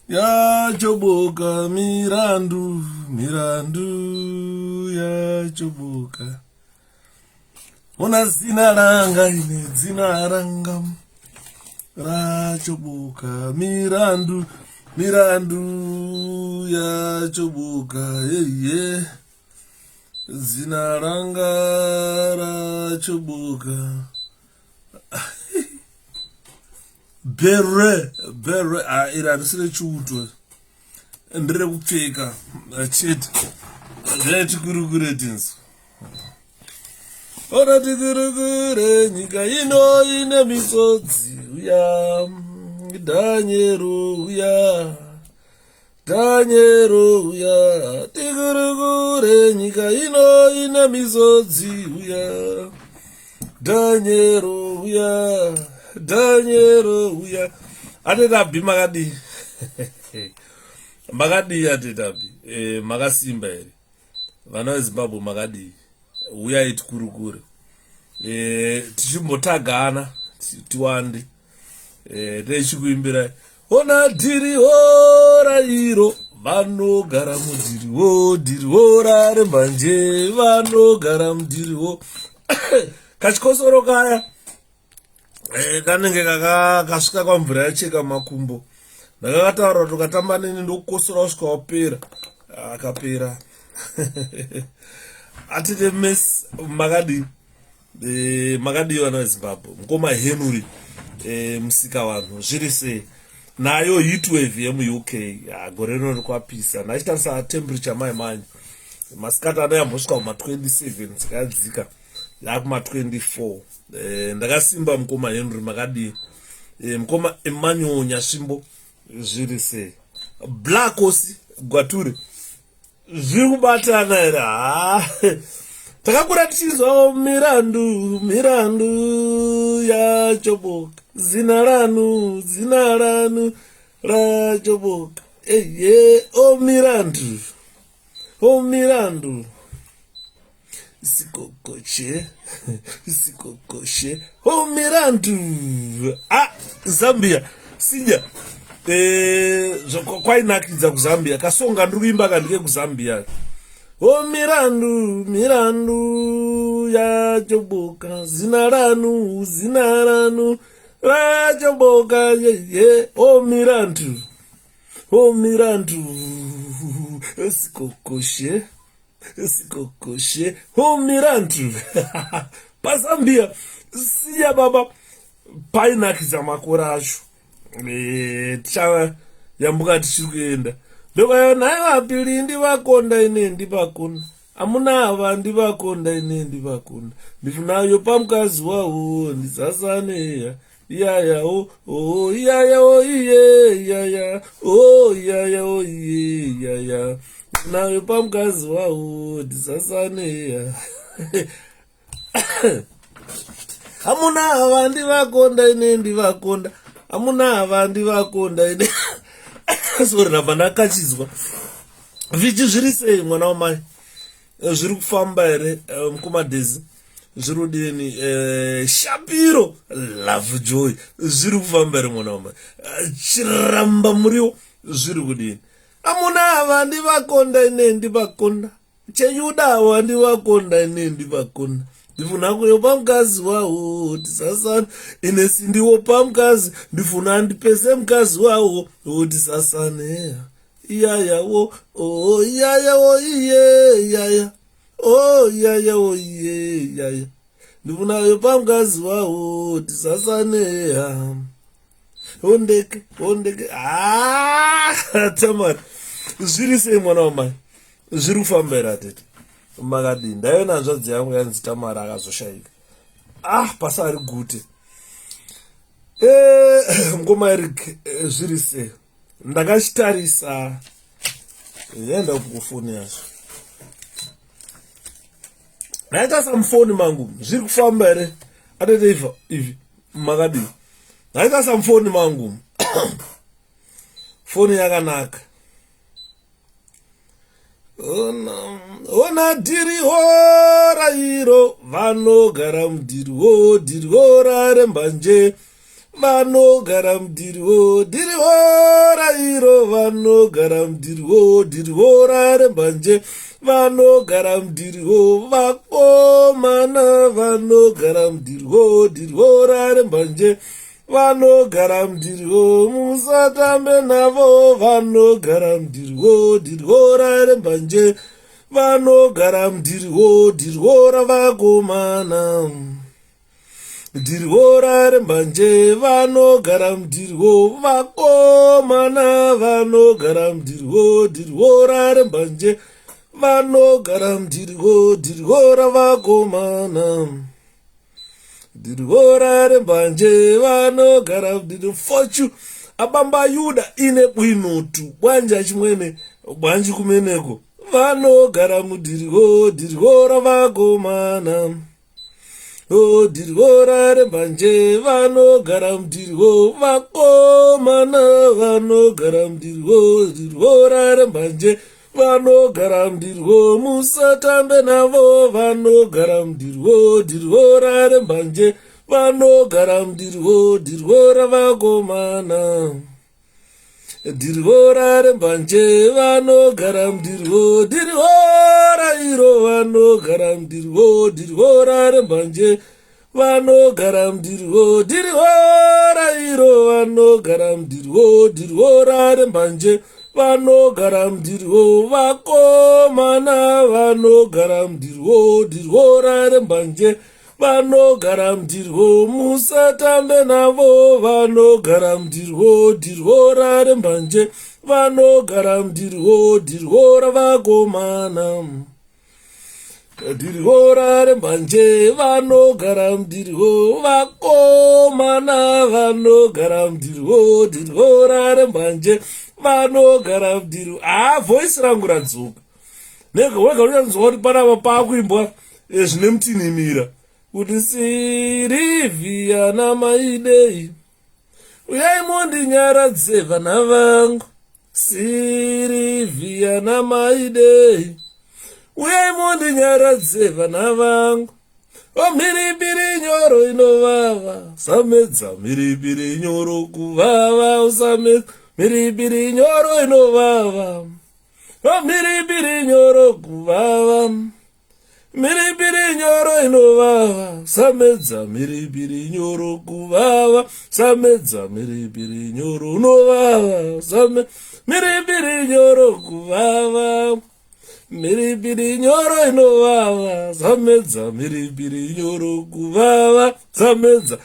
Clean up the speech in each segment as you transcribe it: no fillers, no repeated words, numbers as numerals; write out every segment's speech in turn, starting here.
yachoboka mirandu, mirandu yachoboka. Ona zina ranga ine zina ranga rachoboka mirandu, mirandu yachoboka yeye. Zina ranga rachoboka. Bere iranisire chutwe ndire kupfeka chete zvaitikurukure tinzo. Ora tikurukure nyika ino ine misodzi uya dhanyero uya dhanyero uya. Tikurukure nyika ino ine misodzi uya dhanyero uya dhanyero uya. Atetabi makadi makadi atetabi makasimba here vana vezimbabwe makadi uyai tikurukure tichimbotagana tiwande tichikuimbirai. Ona dhiriwo rairo vanogara mudhiriwo, dhiriwo rarembanje vanogara mudhiriwo. Kachikosoro kaya kanenge kakasvika kwamvura yacheka makumbo. Ndakakataura kuti ukatamba neni ndokukosora kusvika wapera. Akapera. Atite mess makadi makadi vana vezimbabwe 𝗃𝗵𝗁𝗰𝗵𝗰 musika vanhu zviri sei nayo 𝗃𝗵𝗵𝗰 yemuuk gore rino rikwapisa. Ndachitarisa temperature maimanya masikati anoyambosvika kuma27 dzikadzika yakuma24. Ndakasimba 𝗃𝗵𝗁𝗰𝗵𝗰 makadi 𝗃𝗵𝗁𝗰𝗵𝗰 zviri sei. blakosi gwature zviri kubatana here. Takakura tichizwawo mirandu, mirandu yachoboka. Zina ranu, zina ranu rachoboka. O mirandu, o mirandu. 𝘃𝗵𝗵𝗁𝗃𝗵𝗄𝗃𝗃𝗍, 𝘃𝗵𝗵𝗁𝗃. O mirandu. Zambia sija kwainakidza kuzambia kasonga ndiri kuimba kandike kuzambia. O mirandu, mirandu yachoboka. Zina ranu, zina ranu rachoboka yeye. O mirandu, o mirandu. 𝘃𝗵𝗵𝗁𝗃𝗍, 𝘃𝗵𝗵𝗁𝗃. O mirandu. Pasambia siya baba painakidza makore acho. Tichayambuka tichiri kuenda ndokayo naye vapiri ndivakonda ine ndivakonda amuna ava ndivakonda ine ndivakonda ndifunayo pamukadzi wawo ndisasaneya iyaya o iyaya o iye iyaya o iyaya o iye iyaya ndifunayo pamukadzi wawo ndisasaneya. Amuna ava ndivakonda ine ndivakonda amuna ava ndivakonda ine. Sorry nabva ndakachizwa. Vichi zviri sei mwana wamai? Zviri kufamba here 𝗃𝗵𝗲𝗃 zviri kudini? Shapiro 𝗃𝗵𝗲𝗃 zviri kufamba here mwana wamai? Chiramba muriwo zviri kudini? Amuna ava ndivakonda ine ndivakonda chejudawo ndivakonda ine ndivakonda ndifuna kuyo pamukadzi wawo tisasane ine sindiwo pamukadzi ndifuna ndipese mukadzi wawo tisasane iyaya wo o iyaya wo iye iyaya o iyaya wo iye iyaya ndifuna kuyo pamukadzi wawo tisasane ondeke ondeke. Tamari zviri sei mwana wamai? Zviri kufamba here atete makadi? Ndaiona hanzvadzi yangu yanzi Tamari akazoshayika. Pasari gute. 𝗃𝗵𝗁𝗃 zviri sei? Ndakachitarisa enda kufoni yacho. Ndaita mufoni mangu zviri kufamba here atete ivi makadi? Ndaita mufoni mangu foni yakanaka. Ona dhiriwo rairo vanogara mudhiriwo, dhiriwo rarembanje vanogara mudirwo dirwo rairo vanogara mudirwo dirwo rarembanje vanogara mudirwo vakomana vanogara mudirwo dirwo rarembanje vanogara mudirwo musatambe navo vanogara mudirwo dirwo rarembanje vanogara mudirwo dirwo ravakomana dirwo rarembanje vanogara mudirwo vakomana vanogara mudirwo dirwo rarembanje vanogara mudirwo dirwo ravakomana dirwo rarembanje vanogara mudirwo fochu abamba Yuda ine bwinutu bwanja chimwene bwanji kumeneko vanogara mudirwo dirwo ravakomana dirwo rarembanje vanogara mudirwo vakomana vanogara mudirwo dirwo rarembanje vanogara mudirwo musatambe navo vanogara mudirwo dirwo rarembanje vanogara mudirwo dirwo ravakomana dirwo rarembanje vanogara mudirwo dirwo rairo vanogara mudirwo dirwo rarembanje vanogara mudirwo dirwo rairo vanogara mudirwo dirwo rarembanje vanogara mudirwo vakomana vanogara mudirwo dirwo rarembanje vanogara mudirwo musatambe navo vanogara mudirwo dirwo rarembanje vanogara mudirwo dirwo ravakomana dirwo rarembanje vanogara mudirwo vakomana vanogara mudirwo dirwo rarembanje vanogara mudirwo voisi rangu radzoka nega wega uyanzwa kuti panapa pakuimbwa zvine mutinhimira kuti Sirivia namaidei uyai mondinyaradze vana vangu Sirivia namaidei uyai mondinyaradze vana vangu mhiripiri nyoro inovava usamedza mhiripiri nyoro kuvava usamedza mhiripiri nyoro inovava mhiripiri nyoro kuvava mhiripiri nyoro inovava usamedza mhiripiri nyoro kuvava usamedza mhiripiri nyoro unovava mhiripiri nyoro kuvava mhiripiri nyoro inovava usamedza mhiripiri nyoro kuvava usamedza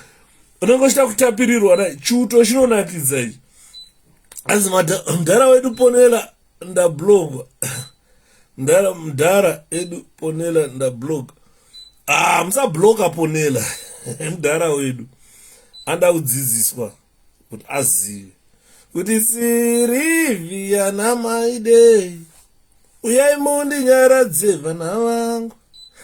unongochita kutapirirwa nai chuto chinonakidza ichi asi mudhara wedu ponela ndablogwa mudhara edu ponela ndablogwa musabloga ponela mudhara wedu anda kudzidziswa kuti azive kuti Sirivia namaidei uyai mondinyaradze vana vangu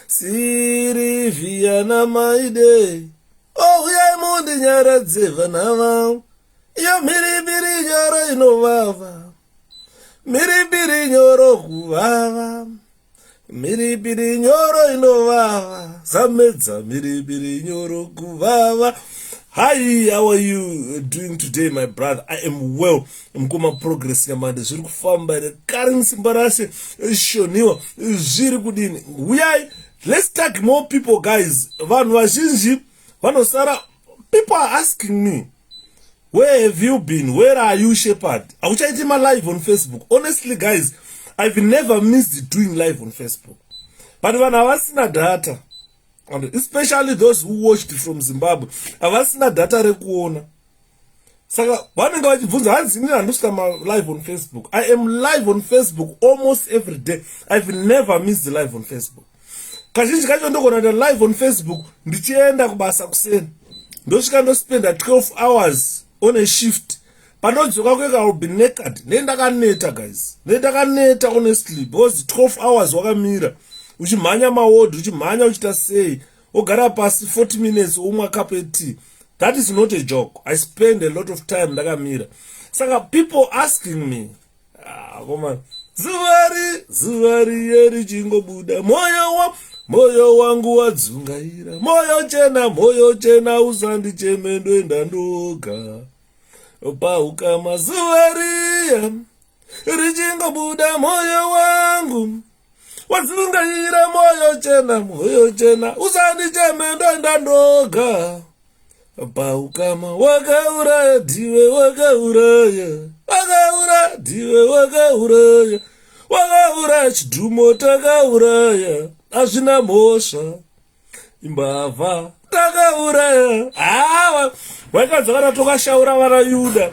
Sirivia namaidei uyai mondinyaradze vana vangu iyo mhiripiri nyoro inovava mhiripiri nyoro kuvava mhiripiri nyoro inovava samedza mhiripiri nyoro kuvava. Hi, how are you doing today, my brother? I am well. Mkuma progress yamande zviri kufamba rekari simba rase shoniwa zviri kudini. Let's tag more people, guys. Vanhu vazhinji vanosara. People are asking me, where have you been? Where are you, Shepherd? Auchaiti my live on Facebook. Honestly, guys, I've never missed doing live on Facebook. But when I was in a data, and especially those who watched from Zimbabwe, avasina data rekuona. Saka vanenge vachibvunza hanzi inini handosvika live on Facebook. I am live on Facebook almost every day. I've never missed the live on Facebook. Kazhinji kacho ndogona live on Facebook ndichienda kubasa kuseni. Ndosvika ndospenda 12 hours on a shift. Panodzoka kweka I'll be naked. Nendakaneta, guys. Nendakaneta honestly because 12 hours wakamira. Uchimhanya maward, uchimhanya uchita sei, ogara pasi 40 minutes umwa cup of tea. That is not a joke. I spend a lot of time ndakamira. Saka people asking me, zuva riye richingobuda, moyo wangu wadzungaira, moyo chena usandicheme ndoenda ndoga paukama. Zuva riye richingobuda, moyo wangu wadzungaira, moyo chena usandicheme ndoenda ndoga paukama. Wakauraya dhiwe, wakauraya dhiwe, wakauraya chidhumo takauraya, hazvina mhosva imbavha takauraya. Hava waikadza kana tokashaura vana Yuda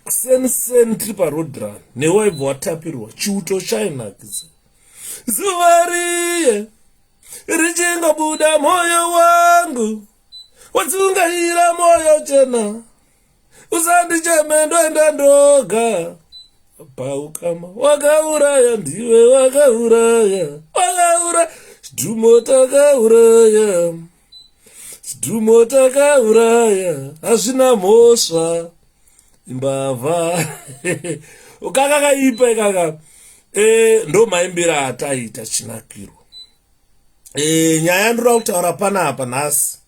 sen tiri parodran newaibva watapirwa chiuto chainakisa. Zuva riye richingobuda, moyo wangu wadzungaira, moyo chena usandicheme ndoenda ndoga paukama. Wakauraya ndiwe, wakauraya chidhumo takauraya, hazvina mhosva imbavha. Kakakaipa ikaka ndo maimbira ataita chinakiro. Nyaya ndoda kutaura panapa nhasi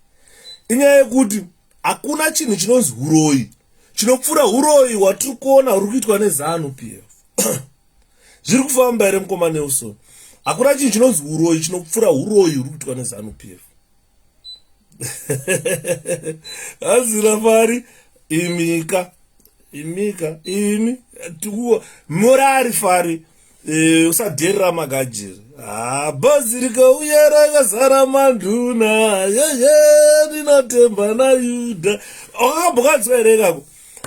inyaya yekuti hakuna chinhu chinonzi uroyi chinopfuura uroyi hwatiri kuona huri kuitwa neZANU-PF. Zviri kufamba here mukoma Nelson? Hakuna chinhu chinonzi uroyi chinopfuura uroyi huri kuitwa neZANU-PF. Hazira pari imi morari fari usadherera magajiri. Bhazi rikauya rakazara manduna, yeye ndinotemba naYudha. Wakambokadzwa here kako?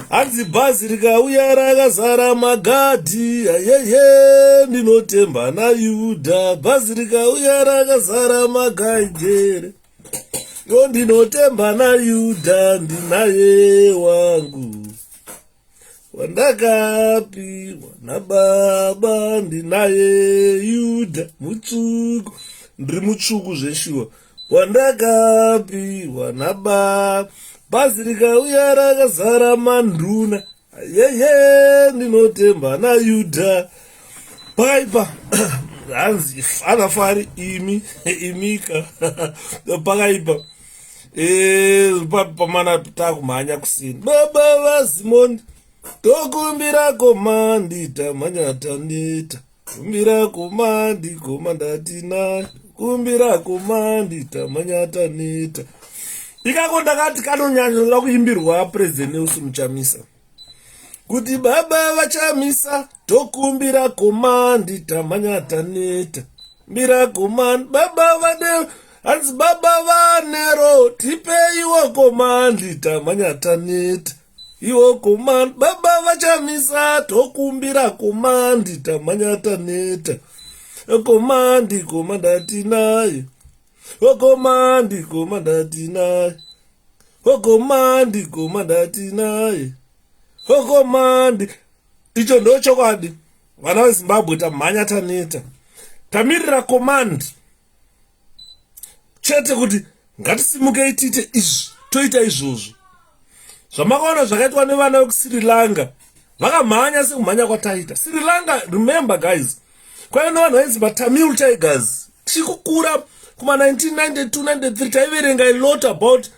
Hanzi bhazi rikauya rakazara magadhi, yeye ndinotemba naYudha. Bhazi rikauya rakazara magaigere, ndinotemba naYudha, ndinaye wangu wandakapiwa nababa, ndinaye Yuda mutsvuku, ndiri mutsvuku zveshuwa, wandakapiwa nababa. Bhazi rikauya rakazara manduna, yeye ndinotemba naYudha. Pakaipa hanzi anafari imika pakaipa. Pamana takumhanya kusini, baba vaZimondi tokumbira komandi tamanyatanita, kumbira komandi komandatina, kumbira komandi tamanyatanita. Ikako ndakati kanonyanyira kuimbirwa President Nelson Chamisa kuti baba vachamisa tokumbira komandi tamanyatanita, kumbira komandi baba vade hanzi baba vanero tipeiwo komandi tamanyatanita, iwo komandi baba vachamisa tokumbira komandi tamanyatanita, komandi komandatinaye, komandi komandatinaye, komandi komandatinaye, komandi. Icho ndo chokwadi. Vana veZimbabwe tamhanya taneta, tamirira komandi chete kuti ngatisimukei tiite izvi, toita izvozvo. Zvamakaona zvakaitwa nevana vekuSri Lanka, vakamhanya sekumhanya kwataita. Sri Lanka, remember guys, kwaiva nevanhu vainzi maTamil Tigers. Tichikukura kuma 1992-93 taiverenga a lot about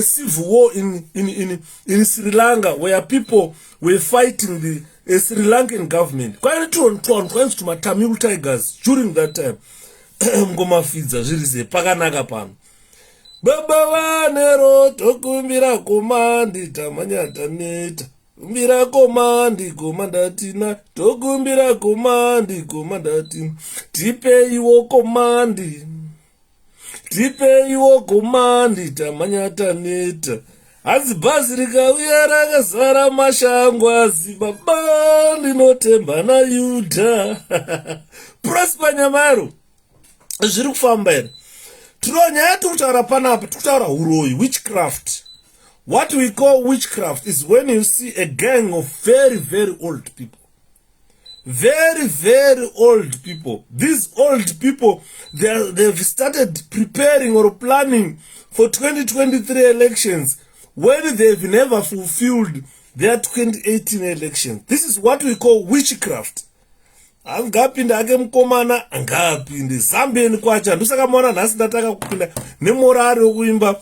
civil war in Sri Lanka, where people were fighting the Sri Lankan government. Kwaiva twainzi tumaTamil Tigers during that time. Ngomafidza zvirize pakanaka pano. Baba vanero tokumbira komandi tamanyataneta, kumbira komandi komandatina, tokumbira komandi komandatina, tipeiwo komandi tamanyataneta. Hanzi bhazi rikauya rakazara mashango, azi baba ndinotemba naYudha. Prosper Nyamaro, zviri kufamba here? Nyaya tikutaura panapa, tikutaura uroyi, witchcraft. What we call witchcraft is when you see a gang of very, very old people. Very, very old people. These old people, they've started preparing or planning for 2023 elections when they've never fulfilled their 2018 elections. This is what we call witchcraft. angapinde ake mukomana angapinde zambeni kwacha ndosaka maona nhasi ndataka kupinda nemorari wekuimba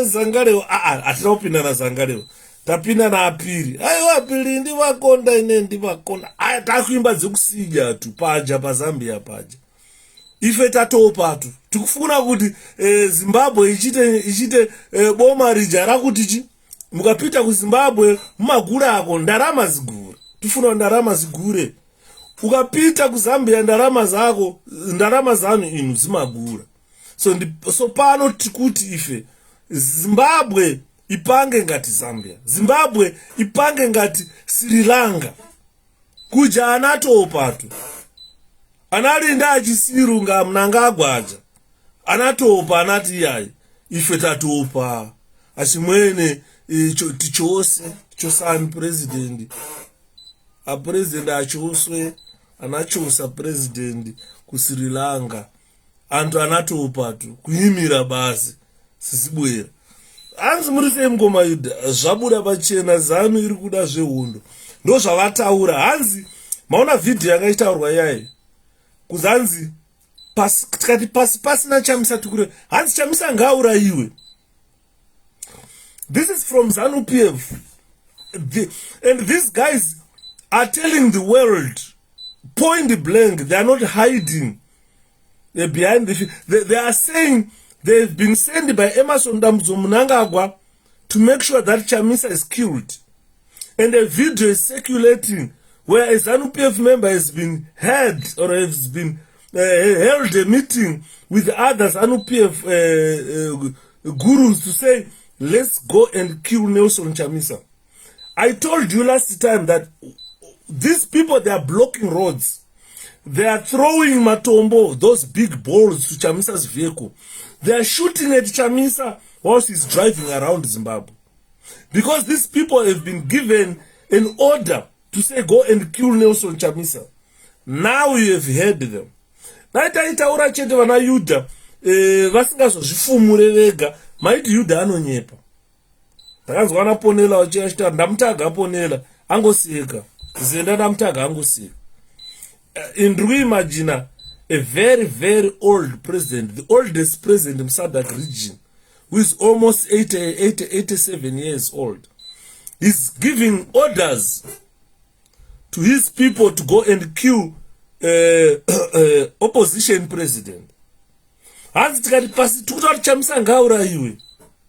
zangarewo hatina kupinda nazangarewo tapinda naapiri aiwa apiri ndivakonda ine ndivakonda aya takuimba dzekusija tu paja pazambia paja ife tatopatu tikufuna kuti zimbabwe ichite boma rija rakutichi mukapita kuzimbabwe mumagura ako ndarama zigure tifuna ndarama zigure ukapita kuzambia ndarama zanu inu zimagura so pano tikuti ife zimbabwe ipange ngati zambia zimbabwe ipange ngati sri lanka kuja anatopatu analinda achisirunga mnangagwaja anatopa anati iyai ife tatopa achimwene tichose tichosani president apresident achoswe anachosa president kusri lanka antu anatopa tu kuimira basi sisibwera hanzi muri sei mungoma yudha zvabuda pachena zanu iri kuda zvehondo ndo zvavataura hanzi maona vhidhiyo yakaitaurwa iyai kuzanzi tikati pasi pasina Chamisa tukure hanzi Chamisa ngaurayiwe. This is from ZANU-PF and these guys are telling the world point blank, they are not hiding behind they are saying they've been sent by Emmerson Mnangagwa to make sure that Chamisa is killed, and a video is circulating where a ZANU-PF member has been heard or has been held a meeting with other ZANU-PF gurus to say, let's go and kill Nelson Chamisa. I told you last time that these people, they are blocking roads. They are throwing matombo, those big balls, to Chamisa's vehicle. They are shooting at Chamisa whilst he's driving around Zimbabwe. Because these people have been given an order to say, go and kill Nelson Chamisa. Now you have heard them. Naitaura chete vana Yuda, vasingazozvifumure vega, maiti Yuda anonyepa. Takanzwa anaponela wachiyashita, ndamutaga aponela, angoseka. Zenda ndamutaga angoseka. Ndiri kuimagina a very, very old president, the oldest president in Sadak region, who is almost 87 years old. He's giving orders to his people to go and kill opposition president.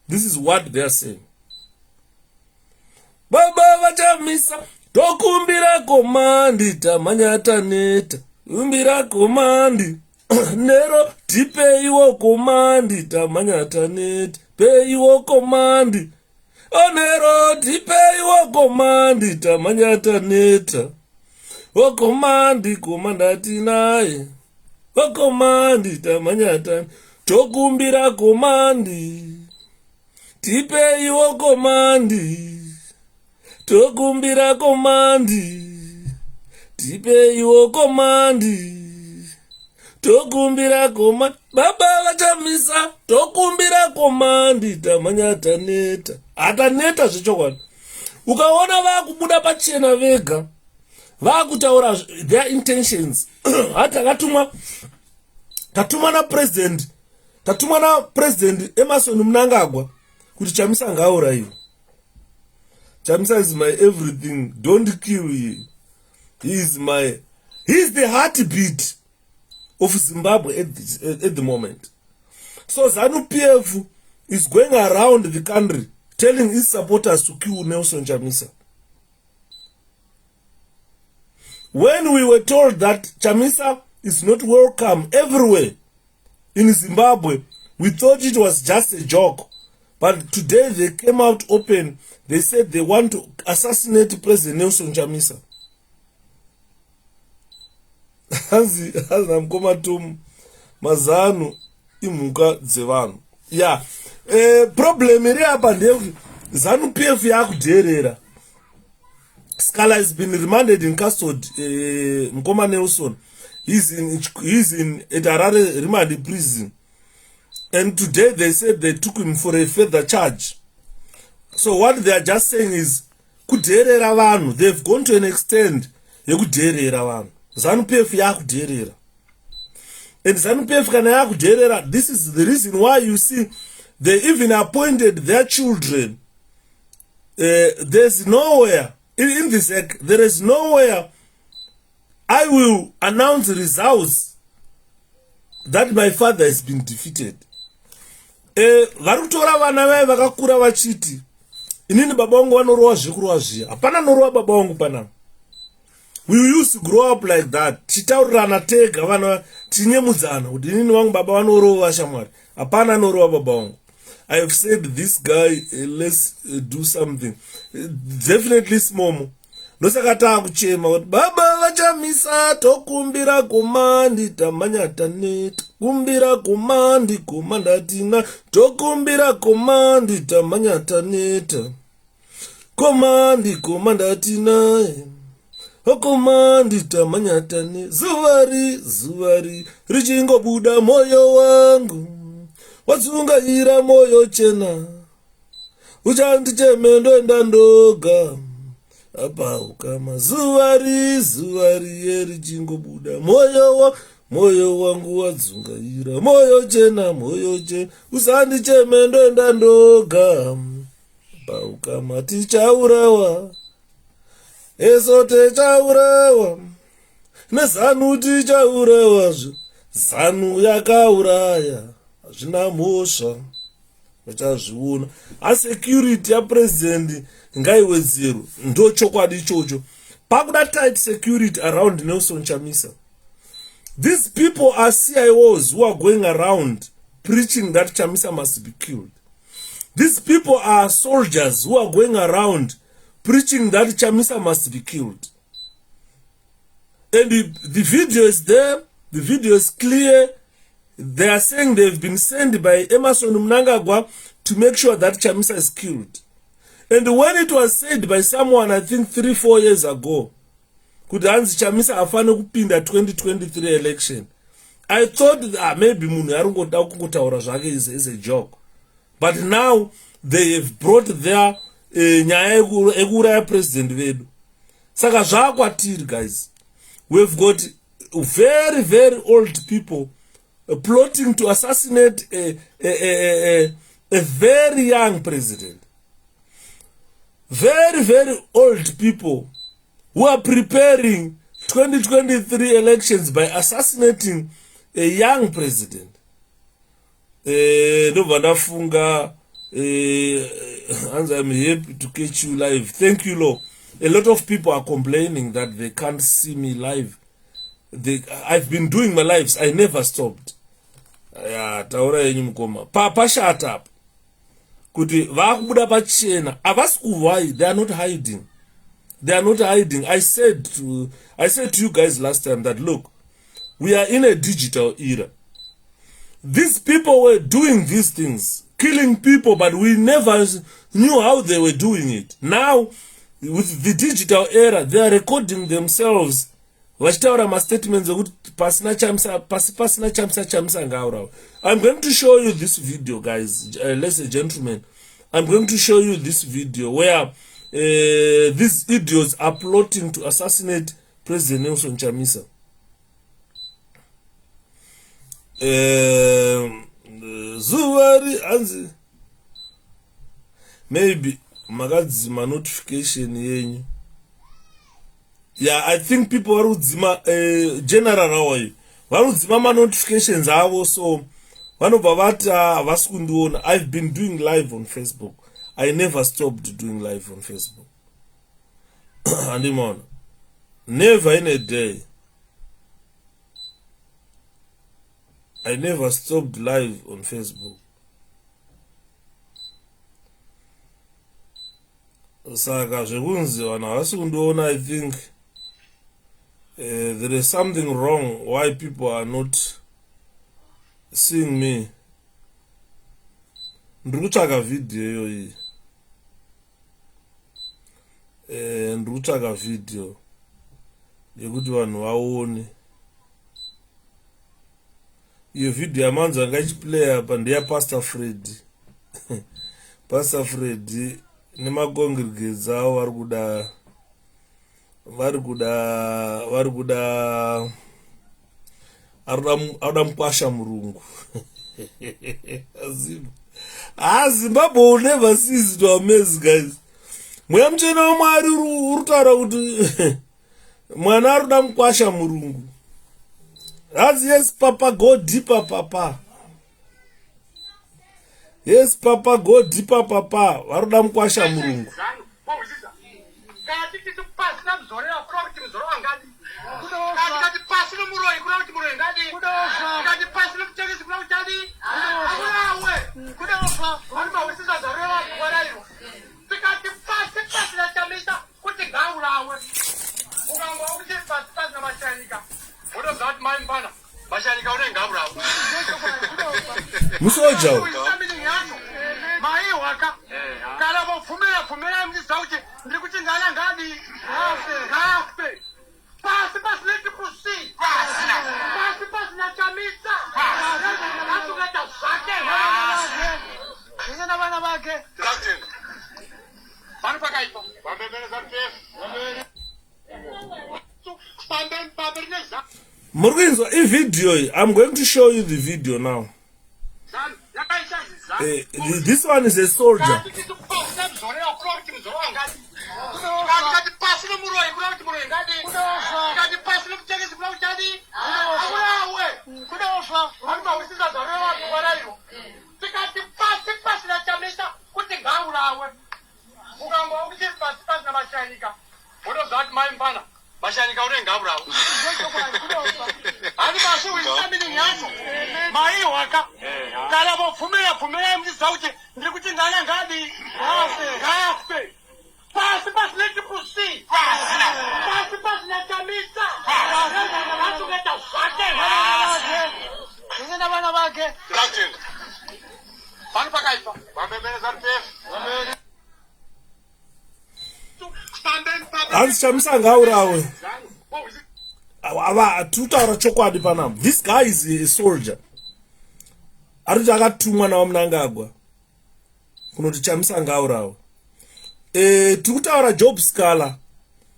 This is what they are saying. Baba vachamisa tokumbira komandi tamanyata neta umbira komandi nero tipeiwo komandi tamanyata neta peiwo komandi onero tipeiwo komandi tamanyata neta okomandi komandati naye okomandi tamanyata tokumbira komandi tipeiwo komandi tokumbira komandi tipeiwo komandi tokumbira komandi baba vachamisa tokumbira komandi tamanyata neta ataneta zvechokwadi ukaona vakubuda pachena vega vakutaura their intentions hata katumwa na president Emmerson Mnangagwa kuti Chamisa ngaurayiwe. Chamisa is my everything, don't kill him. He is the heartbeat of Zimbabwe at the moment. So ZANU-PF is going around the country telling his supporters to kill Nelson Chamisa. When we were told that Chamisa is not welcome everywhere in Zimbabwe, we thought it was just a joke. But today they came out open. They said they want to assassinate President Nelson Chamisa. Hazi namkoma tum mazanu imuka dzevanu. Yeah. Problem iri apa ndekuti ZANU-PF yakuderera. Scala has been remanded in custody. Mkoma Nelson, he's in Harare remand prison, and today they said they took him for a further charge. So what they are just saying is kuderera vanhu. They've gone to an extent yekudherera vanhu. ZANU-PF yakudherera. And ZANU-PF kana yakudherera, this is the reason why you see they even appointed their children. There's nowhere in this act, there is nowhere I will announce results that my father has been defeated. Varutora vana vae vakakura vachiti inini baba vangu vanorowa zvekurova zviya. Hapana norova baba vangu panapa. We used to grow up like that. Titaurirana tega vana tinyemudzana kuti inini vangu baba vanorova shamwari. Hapana norova baba vangu. I have said this guy, let's do something. Definitely smomo. Nosakata kuchema kuti baba vachamisa tokumbira komandi tamanyata net. Kumbira komandi komandatina tokumbira komandi tamanyata net. Komandi komandatina okomandi tamanyata net. Zuvari richingobuda moyo wangu. Watsungaira moyo chena uchandichemendo ndandoga apa ukama zuvari yerichingobuda moyo wangu watsungaira moyo chena usandichemendo ndandoga apa ukama tichaurawa eso techaurawa nezanu tichaurawa zanu yakauraya zvina mhosva vachazviona. Security ya president ngaiwedzerwe, ndo chokwadi ichocho. Pakuda tight security around Nelson Chamisa. These people are CIOs who are going around preaching that Chamisa must be killed. These people are soldiers who are going around preaching that Chamisa must be killed. And the video is there, the video is clear. They are saying they've been sent by Emmerson Mnangagwa to make sure that Chamisa is killed. And when it was said by someone, I think 3-4 years ago, could Hansi Chamisa afane kupinda 2023 election, I thought that maybe munhu aringoda kungotaura zvake is a joke. But now they have brought their nyaya yekuuraya president vedu. Saka zvakwatiri, guys. We've got very old people plotting to assassinate a very young president. Very old people who are preparing 2023 elections by assassinating a young president. I'm happy to catch you live. Thank you, Lord. A lot of people are complaining that they can't see me live. I've been doing my lives. I never stopped. Taura yenyu mukoma. Papa, shut up. Kuti vakubuda pachena. Avasikuwai. They are not hiding. They are not hiding. I said to you guys last time that look, we are in a digital era. These people were doing these things, killing people, but we never knew how they were doing it. Now, with the digital era, they are recording themselves. Vachitaura statements pasina chamsa ngaurawa. I'm going to show you this video, guys, ladies and gentlemen. I'm going to show you this video where these idiots are plotting to assassinate President Nelson Chamisa. Zuvari anzi maybe magadzima notification yenyu. Yeah, I think people varudzima general rawai varudzima ma notifications avo, so vanobva vati havasi kundiona. I've been doing live on Facebook. I never stopped doing live on Facebook. Andimona, never in a day. I never stopped live on Facebook. Saka zvekunzi vanhu havasi kundiona. I think there is something wrong why people are not seeing me. Ndiri kutsvaka video iyoyi. Ndiri kutsvaka video yekuti vanhu vaone. Iyo video yamanzi anga ichiplay apa ndeya Pastor Freddy. Pastor Freddy nemacongregates avo varikuda arida mukwasha murungu. Zimbabwe will never cease to amaze, guys. Mweya mchena wamwari urutaura kuti mwana arida mukwasha murungu. That's yes, Papa, go deeper, Papa. Yes, Papa, go deeper, Papa. Varuda mukwasha murungu. Musoja. Murginzo, a video. I'm going to show you the video now. This one is a soldier. This guy is a soldier. Arutakatumwa nawo Mnangagwa kunoti chamisa ngaurawo. Tikutaura 𝗃𝗵𝗲𝗆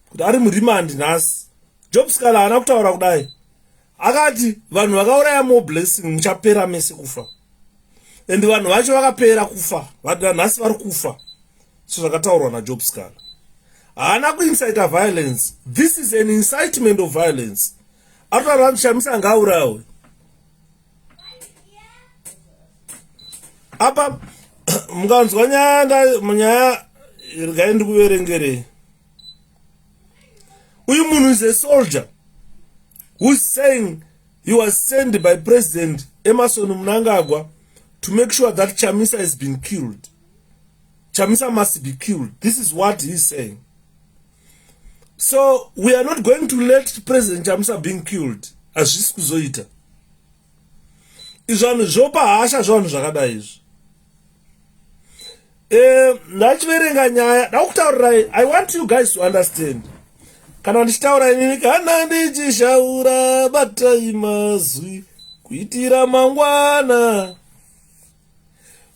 kuti ari murimand nhasi. 𝗃𝗵𝗲𝗆 haana kutaura kudai. Akati vanhu vakauraya 𝗃𝗵𝗲𝗆 muchapera mese kufa. And vanhu vacho vakapera kufa. Vanhu nhasi vari kufa. So zvakataurwa na𝗃𝗵𝗲𝗆. Haana kuincita violence. This is an incitement of violence. Arutaura kuti chamisa ngaurawe. Apa mukanzwa nyaya regai ndikuverengere. Uyu munhu is a soldier who's saying he was sent by President Emmerson Mnangagwa to make sure that Chamisa has been killed. Chamisa must be killed. This is what he's saying. So we are not going to let President Chamisa being killed. Azvisi kuzoita. Izvanhu zvopa hasha zvanhu zvakadai izvi. Ndachiverenga nyaya. Ndakutaurirai. I want you guys to understand. Kana ndichitaura inini kana ndichishaura batai mazwi kuitira mangwana.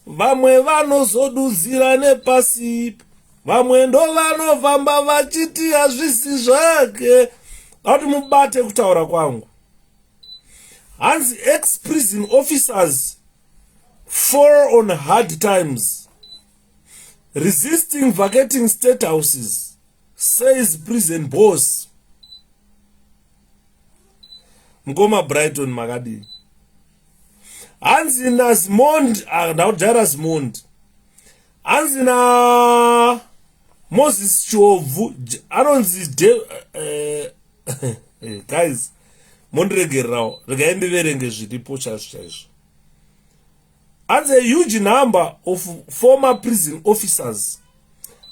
Vamwe vanozodudzira nepasi. Vamwe ndo vanovamba vachiti hazvisi zvake. Kuti mubate kutaura kwangu. Hanzi ex-prison officers fall on hard times. Resisting vacating state houses, says prison boss. Mgoma Brighton Magadi. Hanzi na Zmond, ndaudara Zmond. Hanzi na Moses Chovu, anonzi guys, mondregerao, regaende verenge zviripo chaizvo. And a huge number of former prison officers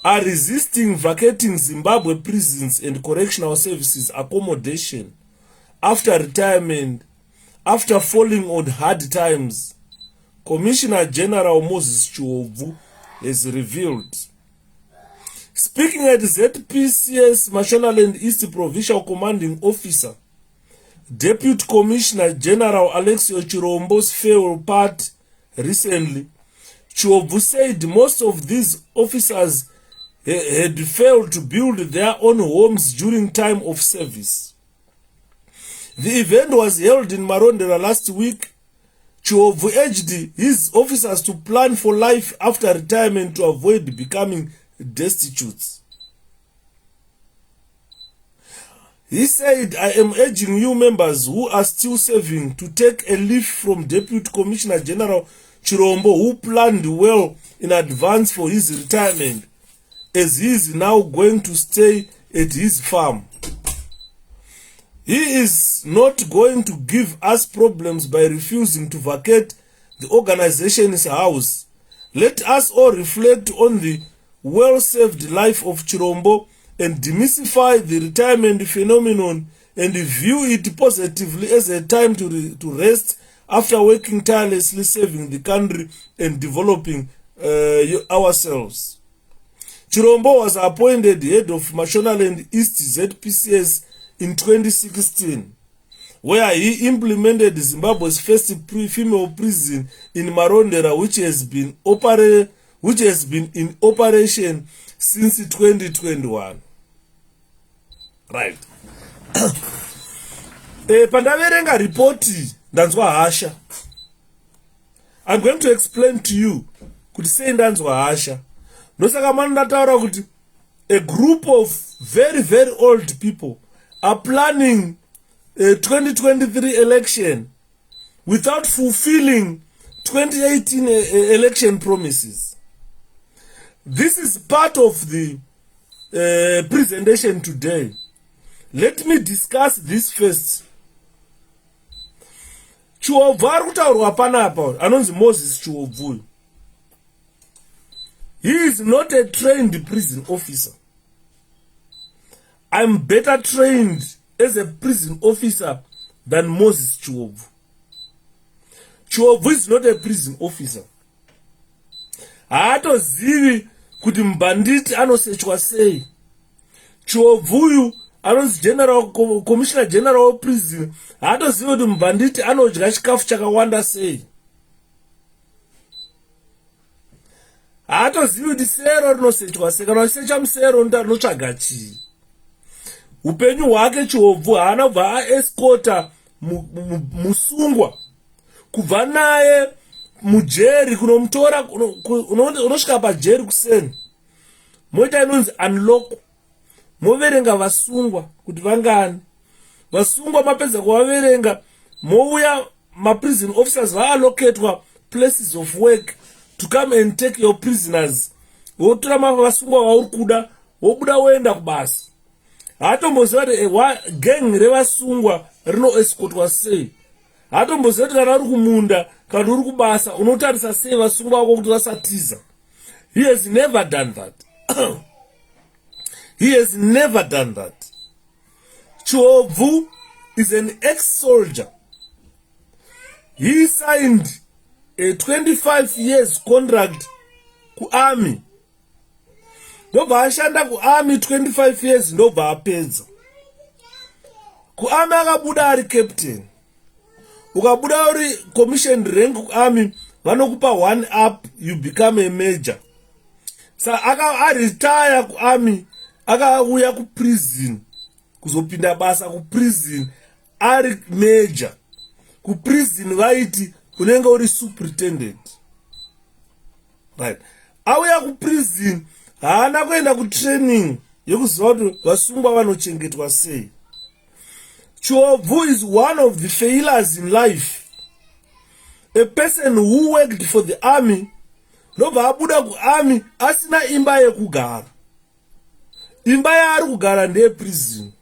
are resisting vacating Zimbabwe prisons and correctional services accommodation after retirement, after falling on hard times. Commissioner General Moses Chovu has revealed. Speaking at ZPCS Mashonaland East Provincial Commanding Officer, Deputy Commissioner General Alexio Chirombo's farewell recently, Chovu said most of these officers had failed to build their own homes during time of service. The event was held in Marondera last week. 𝘄𝗵𝗲𝗃 urged his officers to plan for life after retirement to avoid becoming destitute. He said, "I am urging you members who are still serving to take a leave from Deputy Commissioner General Chirombo, who planned well in advance for his retirement, as he is now going to stay at his farm. He is not going to give us problems by refusing to vacate the organization's house. Let us all reflect on the well-served life of Chirombo and demystify the retirement phenomenon and view it positively as a time to rest after working tirelessly serving the country and developing ourselves." Chirombo was appointed head of Mashonaland East ZPCS in 2016, where he implemented Zimbabwe's first female prison in Marondera, which has been in operation since 2021. Right. Pandaverenga ripoti ndanzwa hasha. I'm going to explain to you kuti sei ndanzwa hasha. Nosaka manu ndataura kuti a group of very, very old people are planning a 2023 election without fulfilling 2018 election promises. This is part of the presentation today. Let me discuss this first. 𝘄𝗵𝗲 ari kutaurwa panapa anonzi Moses 𝘄𝗵𝗲. He is not a trained prison officer. I'm better trained as a prison officer than Moses 𝘄𝗵𝗲. 𝘄𝗵𝗲 is not a prison officer. Haatozivi kuti mbanditi anosechwa sei. 𝘄𝗵𝗲 anonzi commissioner general of prison haatozivi kuti mbanditi anodya chikafu chakawanda sei. Haatozivi kuti sero rinosechwa sei. Kana uchisecha musero unotsvaga chii. Upenyu hwake 𝘄𝗵𝗲 haana kubva aescota musungwa kubva naye mujeri kunomutora unosvika pajeri kuseni moita inonzi unlock, moverenga vasungwa kuti vangani. Vasungwa mapedza kuvaverenga mouya maprison officers vaallocatwa places of work to come and take your prisoners. Votora vasungwa vauri kuda vobuda woenda kubasa. Hatomboziva kuti gang revasungwa rinoescotwa sei. Hatomboziva kuti kana uri kumunda kana uri kubasa unotarisa sei vasungwa vako kuti vasatiza. He has never done that. He has never done that. 𝘄𝗵𝗲 is an ex-soldier. He signed a 25 years contract ku army. Ndobva ashanda ku army 25 years ndobva apedza. Ku army akabuda ari captain. Ukabuda uri commissioned rank ku army vanokupa 1 up, you become a major. Sa retire ku army akauya ku prison kuzopinda basa ku prison ari major. Ku prison vaiti unenge uri superintendent. Right. Auya ku prison haana kuenda ku training yekuziva kuti vasungwa vanochengetwa sei. 𝘄𝗵𝗲 is one of the failures in life. A person who worked for the army ndobva abuda ku army asina imba yekugara. Imba yaari kugara ndeye prison.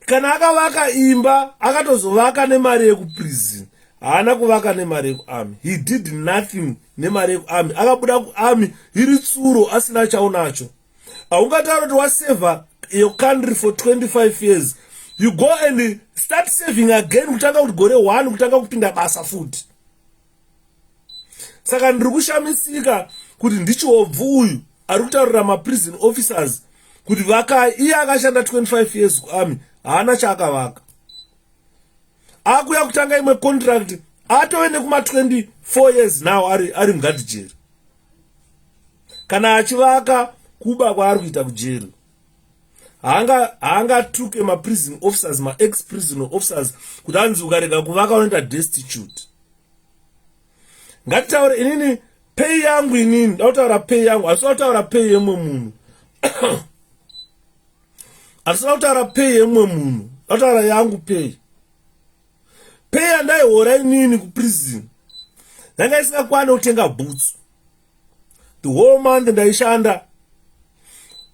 Kana akavaka imba akatozovaka nemari yeku prison. Haana kuvaka nemari yeku army. He did nothing nemari yeku army. Akabuda ku army iri tsuro asina chaunacho. Haungataura kuti waseva your country for 25 years. You go and start saving again kutanga kuti gore 1 kutanga kupinda basa futi. Saka ndiri kushamisika kuti ndiChiobvu uyu ari kutaurira maprison officers kuti iye akashanda 25 years ku army haana chaakavaka. Akuya kutanga imwe contract atove nekuma 24 years now ari mugadhi jeri. kana achivaka kuba kwaari kuita kujeri. Haangatuke ma-prison officers, ma-ex-prison officers, kuti anzi ukarega kuvaka unoita destitute. Ngatitaure inini pay yangu inini, ndautaura pay yangu, asi ndautaura pay yemwe munhu. Asi ndautaura pay yemwe munhu, ndautaura yangu pay. Pay yandaihora inini kuprison. Ndanga isingakwane kutenga boots. The whole month ndaishanda.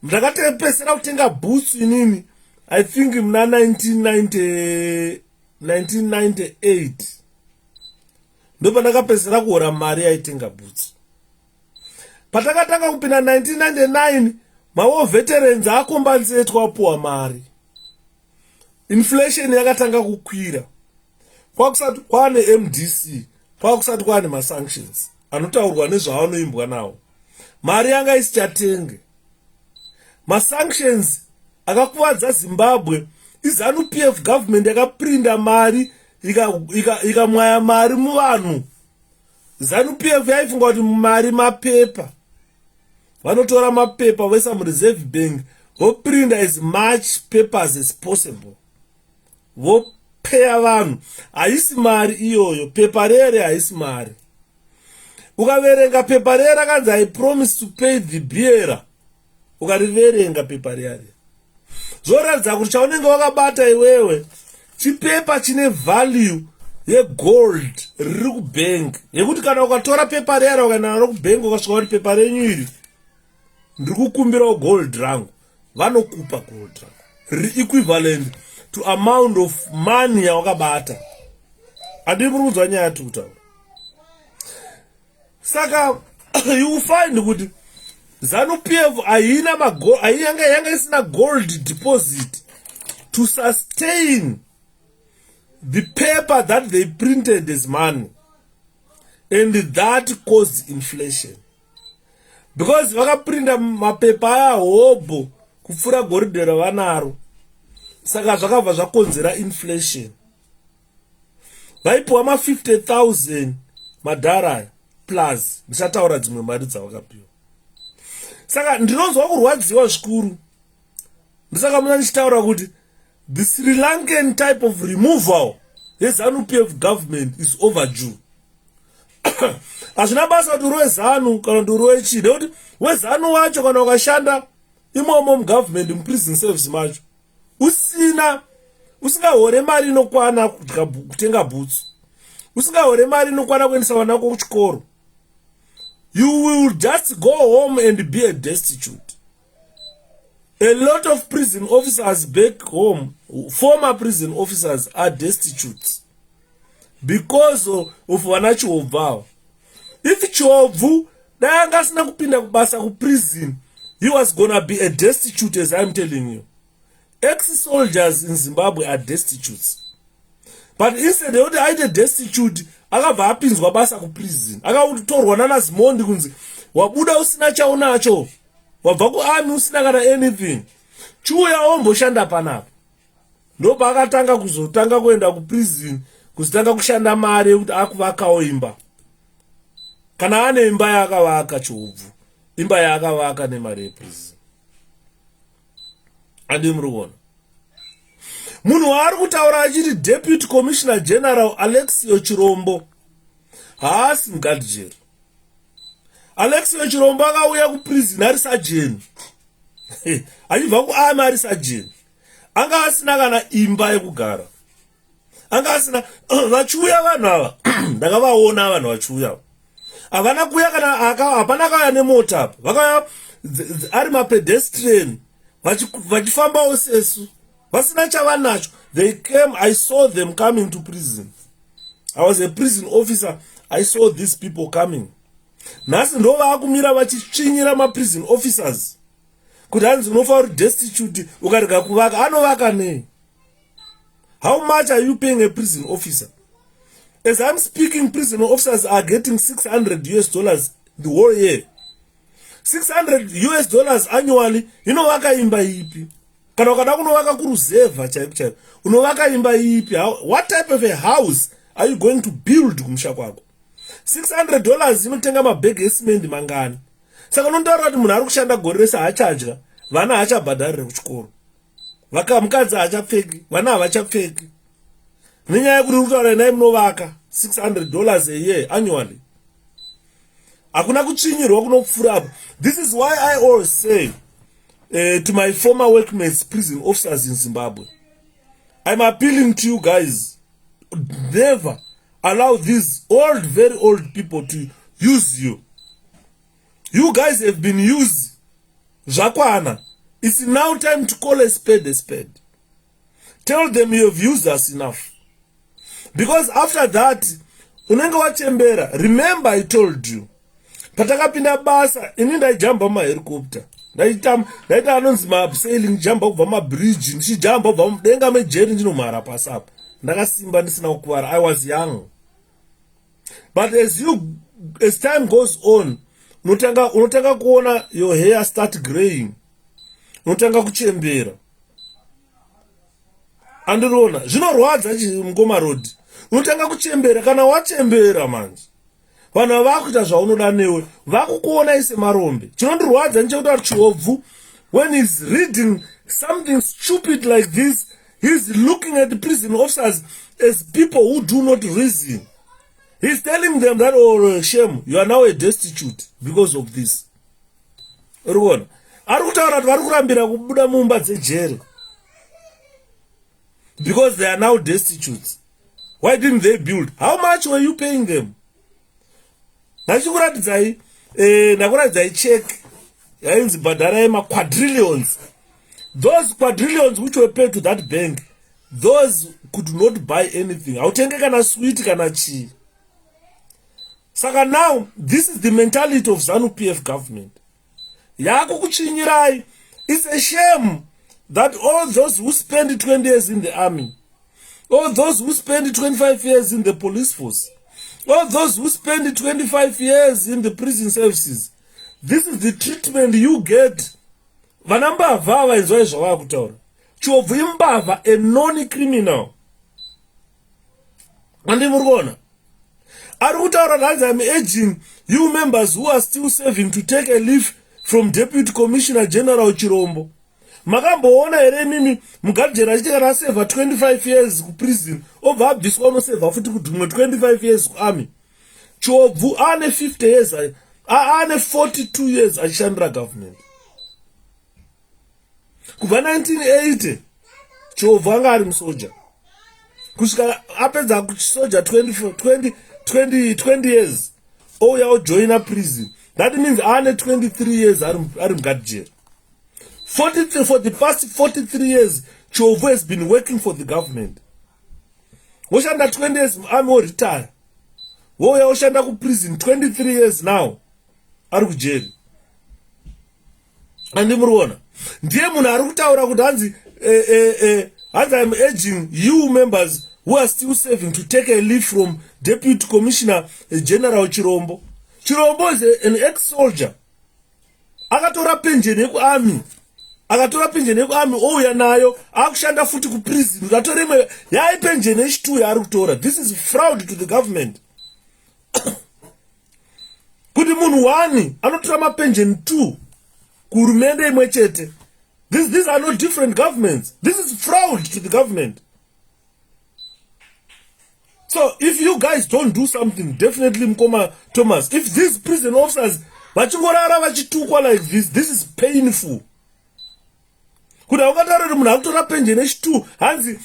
Ndakatepesera kutenga boots inini, I think mna 1998. Ndopa ndakapesera kuhora mari yaitenga boots. Patakatanga kupinda 1999, mawo veterans akombanzetwa apuwa mari. Inflation yakatanga kukwira. Kwakusati kwane MDC, kwakusati kwane ma-sanctions anotaurwa nezvaanoimbwa nawo. Mari yanga isichatenge. Ma-sanctions akakuvadza Zimbabwe, iZANU-PF government yakaprinda mari ikamwaya mari muvanhu. ZANU-PF yaifunga kuti mari mapepa. Vanotora mapepa voisa mureserve bank, voprinda as much papers as possible. Vopeya vanhu. Haisi mari iyoyo, pepa rere haisi mari. Ukaverenga pepa rere akanzi I promise to pay the bearer. Ukariverenga pepa rere. Zvoratidza kuti chaunenge wakabata iwewe chipepa chine value yegold riri kubank. Yekuti kana ukatora pepa rere ukaenda naro kubank ukasvika kuti pepa renyu iri ndiri kukumbirawo gold rangu, vanokupa gold rangu. Riri equivalent to amount of money yawakabata. Handiri kuudzwa nyaya yatiri. Saka you find kuti ZANU-PF yanga isina gold deposit to sustain the paper that they printed as money, and that caused inflation. Because vakaprinda mapepa aya hobo kupfura goridhe ravanaro, saka zvakabva zvakonzera inflation. Vaipiwa ma50,000 madhara plus, ndichataura dzimwe mari dzavakapiwa. Saka ndinonzwa kurwadziwa zvikuru. Ndisaka muna ndichitaura kuti the Sri Lankan type of removal yeZANU-PF government is overdue. Hazvina basa kuti uri weZANU kana kuti uri wechii, nekuti weZANU wacho kana ukashanda imomo mugovernment muprison service macho, usingahore mari inokwana kutenga boots, usingahore mari inokwana kuendesa vana vako kuchikoro, you will just go home and be a destitute. A lot of prison officers back home, former prison officers, are destitutes because of vana 𝗃𝗵𝗲𝗊. If 𝗃𝗵𝗲 danga asina kupinda kubasa ku prison, he was gonna be a destitute, as I'm telling you. Ex-soldiers in Zimbabwe are destitutes. But instead of the destitute, akabva apinzwa basa ku prison. Akatorwa nana Zimondi kunzi wabuda usina chaunacho. Wabva ku army usina kana anything. Chuya omboshanda panapa. Ndoba akatanga kuzotanga kuenda ku prison, kuzotanga kushanda mari yekuti akuvakawo imba. Kana ane imba yakavaka 𝗃𝗵𝗊, imba yakavaka nemari yeprison. Andi murikuona. Munhu waari kutaura achiti Deputy Commissioner General 𝗃𝗵𝗃𝗁 haasi mugadhijeri. 𝗃𝗵𝗃𝗁 akauya kuprison ari sajeni. Achibva kuarmy ari sajeni. Anga asina kana imba yekugara. Anga asina vachiuya vanhu ava. Ndakavaona vanhu vachiuya. Havana kuya kana hapana kauya nemota apa. Vakauya ari mapedestrian vachifambawo sesu. Vasina chavanacho. They came, I saw them coming to prison. I was a prison officer. I saw these people coming. Nhasi ndo vakumira vachitsvinyira ma-prison officers. Kuti hanzi unofanira destitute ukarega kuvaka. Anovaka nei? How much are you paying a prison officer? As I'm speaking, prison officers are getting $600 the whole year. $600 annually. Inovaka imba ipi? Kana ukada kunovaka kuruzevha chaipo chaipo, unovaka imba ipi? What type of a house are you going to build kumusha kwako? $600 inotenga mabhegi esimende mangani. saka unontaura kuti munhu ari kushanda gore rese haachadya, vana haachabhadharire kuchikoro, mukadzi haachapfeki, vana havachapfeki, nenyaya yekuti uri kutaura nai munovaka $600 a year annually. Hakuna kuchinyirwa kunopfuura apo. This is why I always say to my former workmates, prison officers in Zimbabwe, I'm appealing to you guys, never allow these old, very old people to use you. You guys have been used. Zakwana. It's now time to call a spade a spade. Tell them you have used us enough. Because after that, unenge wachembera. Remember I told you. Patakapinda basa, ini ndaijamba mahelicopter. Ndaita anonzi sailing jamba kubva mabridge, ndichijamba kubva mudenga mejeri ndinomhara pasi apa. Ndakasimba ndisina kukwara. I was young. But as time goes on, unotanga kuona your hair start graying. Unotanga kuchembera. Andirona, zvinorwadza mungoma road. Unotanga kuchembera, kana wachembera manje. Vanhu vakuita zvaunoda newe, vakukuona ise marombe. Chinondirwadza ndechekuti Chiobvu, when he's reading something stupid like this, he's looking at the prison officers as people who do not reason. He's telling them that, oh, shame, you are now a destitute because of this. Urikona. Ari kutaura kuti vari kurambira kubuda mumba dzejere. Because they are now destitute. Why didn't they build? How much were you paying them? Ndakuratidzai check yainzi bhadhara yema-quadrillions. Those quadrillions which were paid to that bank, those could not buy anything. Hautenge kana sweet kana chii. Saka now, this is the mentality of ZANU-PF government. Yako kuchinyirai. It's a shame that all those who spend 20 years in the army, all those who spend 25 years in the police force, all those who spend 25 years in the prison services, this is the treatment you get. Vanambava vainzwa zvavakutaura. Chiobvu imbavha, a non-criminal. Andimurikona. Ari kutaura that I'm urging you members who are still serving to take a leave from Deputy Commissioner General Chirombo. Makamboona here mimi mugadzera achiti raseva 25 years kuprison, obva abviswa unoseva futi kudhumwe 25 years kuarmy. Chiobvu ane 50 years, ane 42 years achishandira government. Kubva 1980 Chiobvu anga ari musoja. Kusvika apedza kuchisoja 20 years, ouya ojoina prison. That means ane 23 years ari mugadhijeri. For the past 43 years, Chiobvu has been working for the government. Woshanda 20 years, I'm all retired. Woya woshanda ku prison 23 years now. Ari kujeri. Andimurona. Ndiye munhu ari kutaura kuti hanzi I'm urging you members who are still serving to take a leave from Deputy Commissioner General Chirombo. Chirombo is an ex-soldier. Akatora pension yeku-army. Ouya nayo akushanda futi ku prison. Ukatoreme yai pension yechi2 yaari kutora. This is fraud to the government. Kuti munhu 1 anotora mapension 2 kuhurumende imwe chete. These are not different governments. This is fraud to the government. So if you guys don't do something, definitely Mkoma Thomas, if these prison officers vachingorara vachitukwa like this is painful. Kuda ukataura munhu akutora pension yechi2 hanzi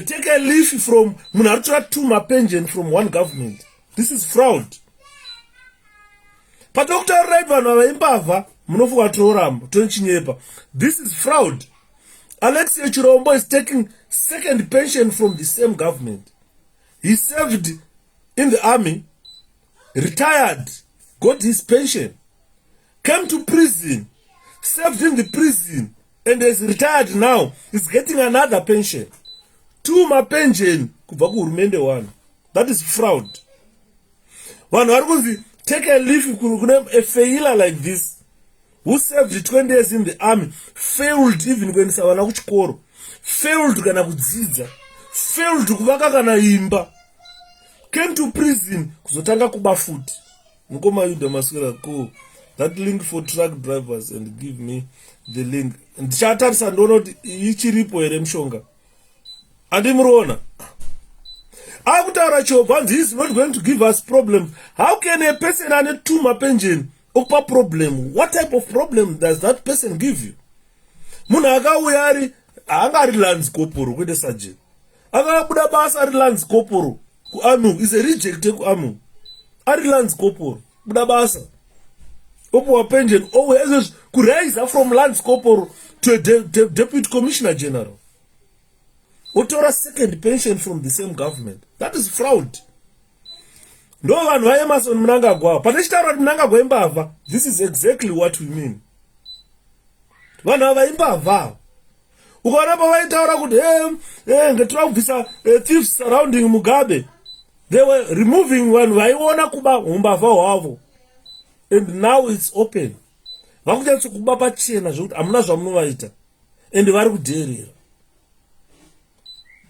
take a leave from munhu akutora 2 mapension from one government. This is fraud. Patokutaurirai vanhu avaimbavha munofuka toramba tonchinyepa. This is fraud. Alexei Chirombo is taking second pension from the same government. He served in the army, retired, got his pension, came to prison, served in the prison, and is retired now. He's getting another pension. 2 mapension kubva kuhurumende 1. That is fraud. Vanhu vari kunzi take a leave kune a failure like this, who served 20 years in the army, failed even kuendesa vana kuchikoro, failed kana kudzidza, failed kuvaka kana imba, came to prison kuzotanga kuba futi. 𝗃𝗵𝗲𝗃𝗵𝗲𝗃 cool. That link for truck drivers and give me the link. Ndichatarisa ndoona kuti ichiripo here mishonga. Andimuriona. Akutaura Jehovah, this is not going to give us problem. How can a person ane 2 mapension opa problem? What type of problem does that person give you? Munhu akauya ari anga ari Lance Corporal kwete sergeant. Akabuda basa ari Lance Corporal kuAMU is a reject kuAMU. Ari Lance Corporal buda basa. Opa pension always could rise from Lance Corporal to a deputy commissioner general. Otora second pension from the same government. That is fraud. No one Emerson Mnangagwa. Panishitara Mnangagwa imbava. This is exactly what we mean. Vanava imbava. Ukanapa vaitaura kuti ngetora kubvisa thieves surrounding Mugabe. They were removing one vaiona kuba umbava hwavo. And now it's open. Vakunyatso kuba pachena zvokuti hamuna zvamunovaita. And vari kudherera.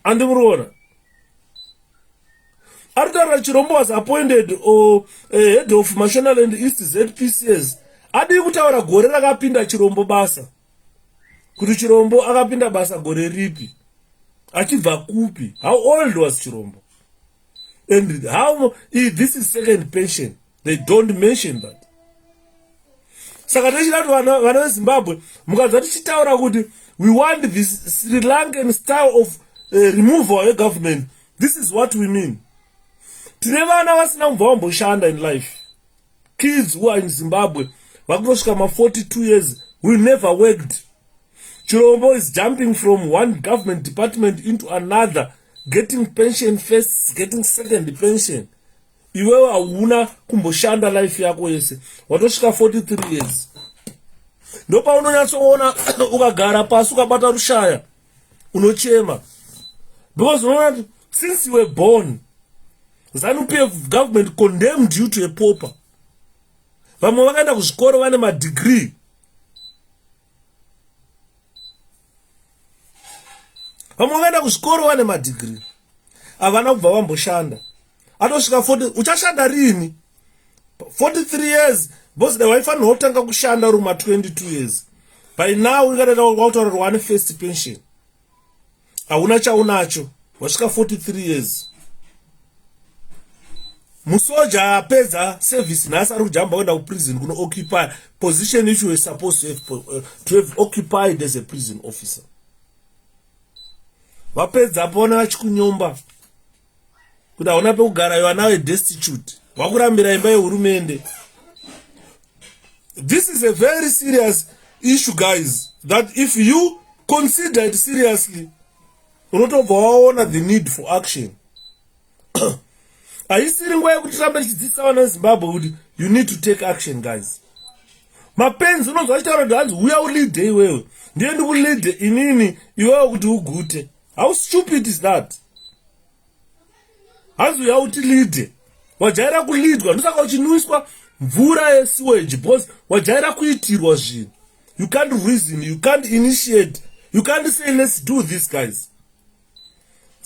Andimuriona. Arutara Chirombo was appointed head of Mashonaland East ZPCS. Adi kutaura gore rakapinda Chirombo basa. Kuti Chirombo akapinda basa gore ripi. Achibva kupi. How old was Chirombo? And how this is second pension. They don't mention that. Saka techidati vana veZimbabwe mukabva tichitaura kuti we want this Sri Lankan style of removal of government. This is what we mean. Tine vana vasina kubva vamboshanda in life. Kids who are in Zimbabwe vakunosvika 42 years who never worked. Chirombo is jumping from one government department into another, getting pension first, getting second pension. Iwewe hauna kumboshanda life yako yese. Watosvika 43 years. Ndopa unonyatsoona ukagara pasi ukabata rushaya unochema. Because since you were born, ZANU-PF government condemned you to a pauper. Vamwe vakaenda kuzvikoro vane madegree. Vamwe vakaenda kuzvikoro vane madegree. Havana kubva vamboshanda. Atosvika 40, uchashanda rini? 43 years. Because the wife anotanga kushanda ruma 22 years. By now we got to one first pension. Hauna chaunacho. Wasvika 43 years. Musoja apedza service nasa ari kujamba kuenda kuprison kuno occupy position which you were supposed to have occupied as a prison officer. Vapedza pona vachikunyomba kuti hauna pekugara iwe nawe destitute. Vakurambira imba yehurumende. This is a very serious issue, guys, that if you consider it seriously, unotobva waona the need for action. Haisiri nguva yekuti ramba tichidzidzisa vana veZimbabwe kuti you need to take action, guys. Mapenzi unonzwa achitaura kuti hanzi uya uleade iwewe. Ndiye ndikuleade inini iwewe kuti ugute. How stupid is that? Hanzi uya utileade. Wajaira kuleadwa ndosaka uchinwiswa mvura yesewage because wajaira kuitirwa zvinhu. You can't reason, you can't initiate, you can't say let's do this, guys.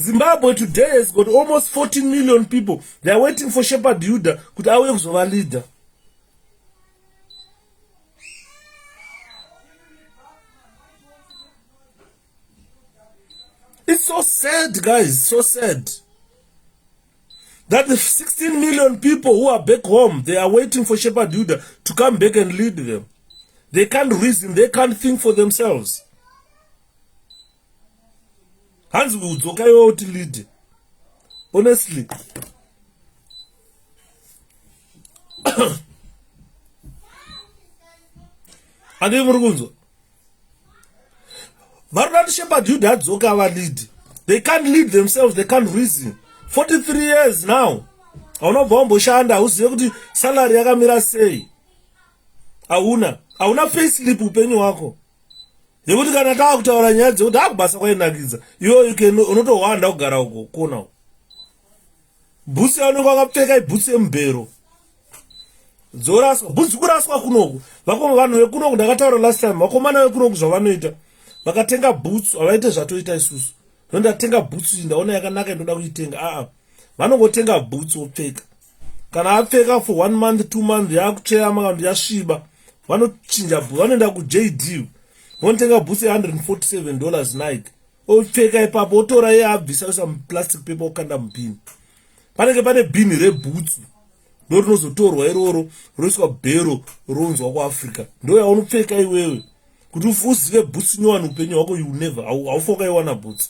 Zimbabwe today has got almost 14 million people. They are waiting for 𝗃𝗵𝗲𝗃𝗵𝗃 kuti auye kuzova leader. It's so sad, guys, so sad. That the 16 million people who are back home, they are waiting for 𝗃𝗵𝗲𝗃𝗵𝗃 to come back and lead them. They can't reason, they can't think for themselves. Hanzi udzoka iwe uti lead. Honestly. Ande murukunzo. Varudati 𝗃𝗵𝗲𝗃𝗵𝗃 adzoka ava lead. They can't lead themselves, they can't reason. 43 years now. Haunobva wamboshanda, uzive kuti salary yakamira sei. Hauna payslip upenyu hwako. Yekuti kana taakutaura nyaya dzekuti akubasa kwainakidza. Iwe unotohwanda kugara uko kona. Bhutsu yaunenge wakapfeka ibhutsu yemubhero. Dzoraswa, bhutsu kuraswa kunoku. Vanhu vekunoku ndakataura last time, vakomana vekunoku zvavanoita. Vakatenga bhutsu, havaite zvatoita isusu. Ndondatenga bhutsu ndaona yakanaka ndoda kuitenga. Vanongotenga bhutsu wopfeka. kana apfeka for 1 month 2 months yakuchema kana yasviba vanochinja vanoenda kuJD vonotenga bhutsu $147 Nike opfeka ipapo otora iye abvisa some plastic paper okanda mubhini. Panenge pane bhini rebhutsu ndo rinozotorwa iroro roiswa bhero rounzwa kuAfrica, ndo yaunopfeka iwewe kuti uzive bhutsu nyowani upenyu hwako you never haufoka iwana bhutsu.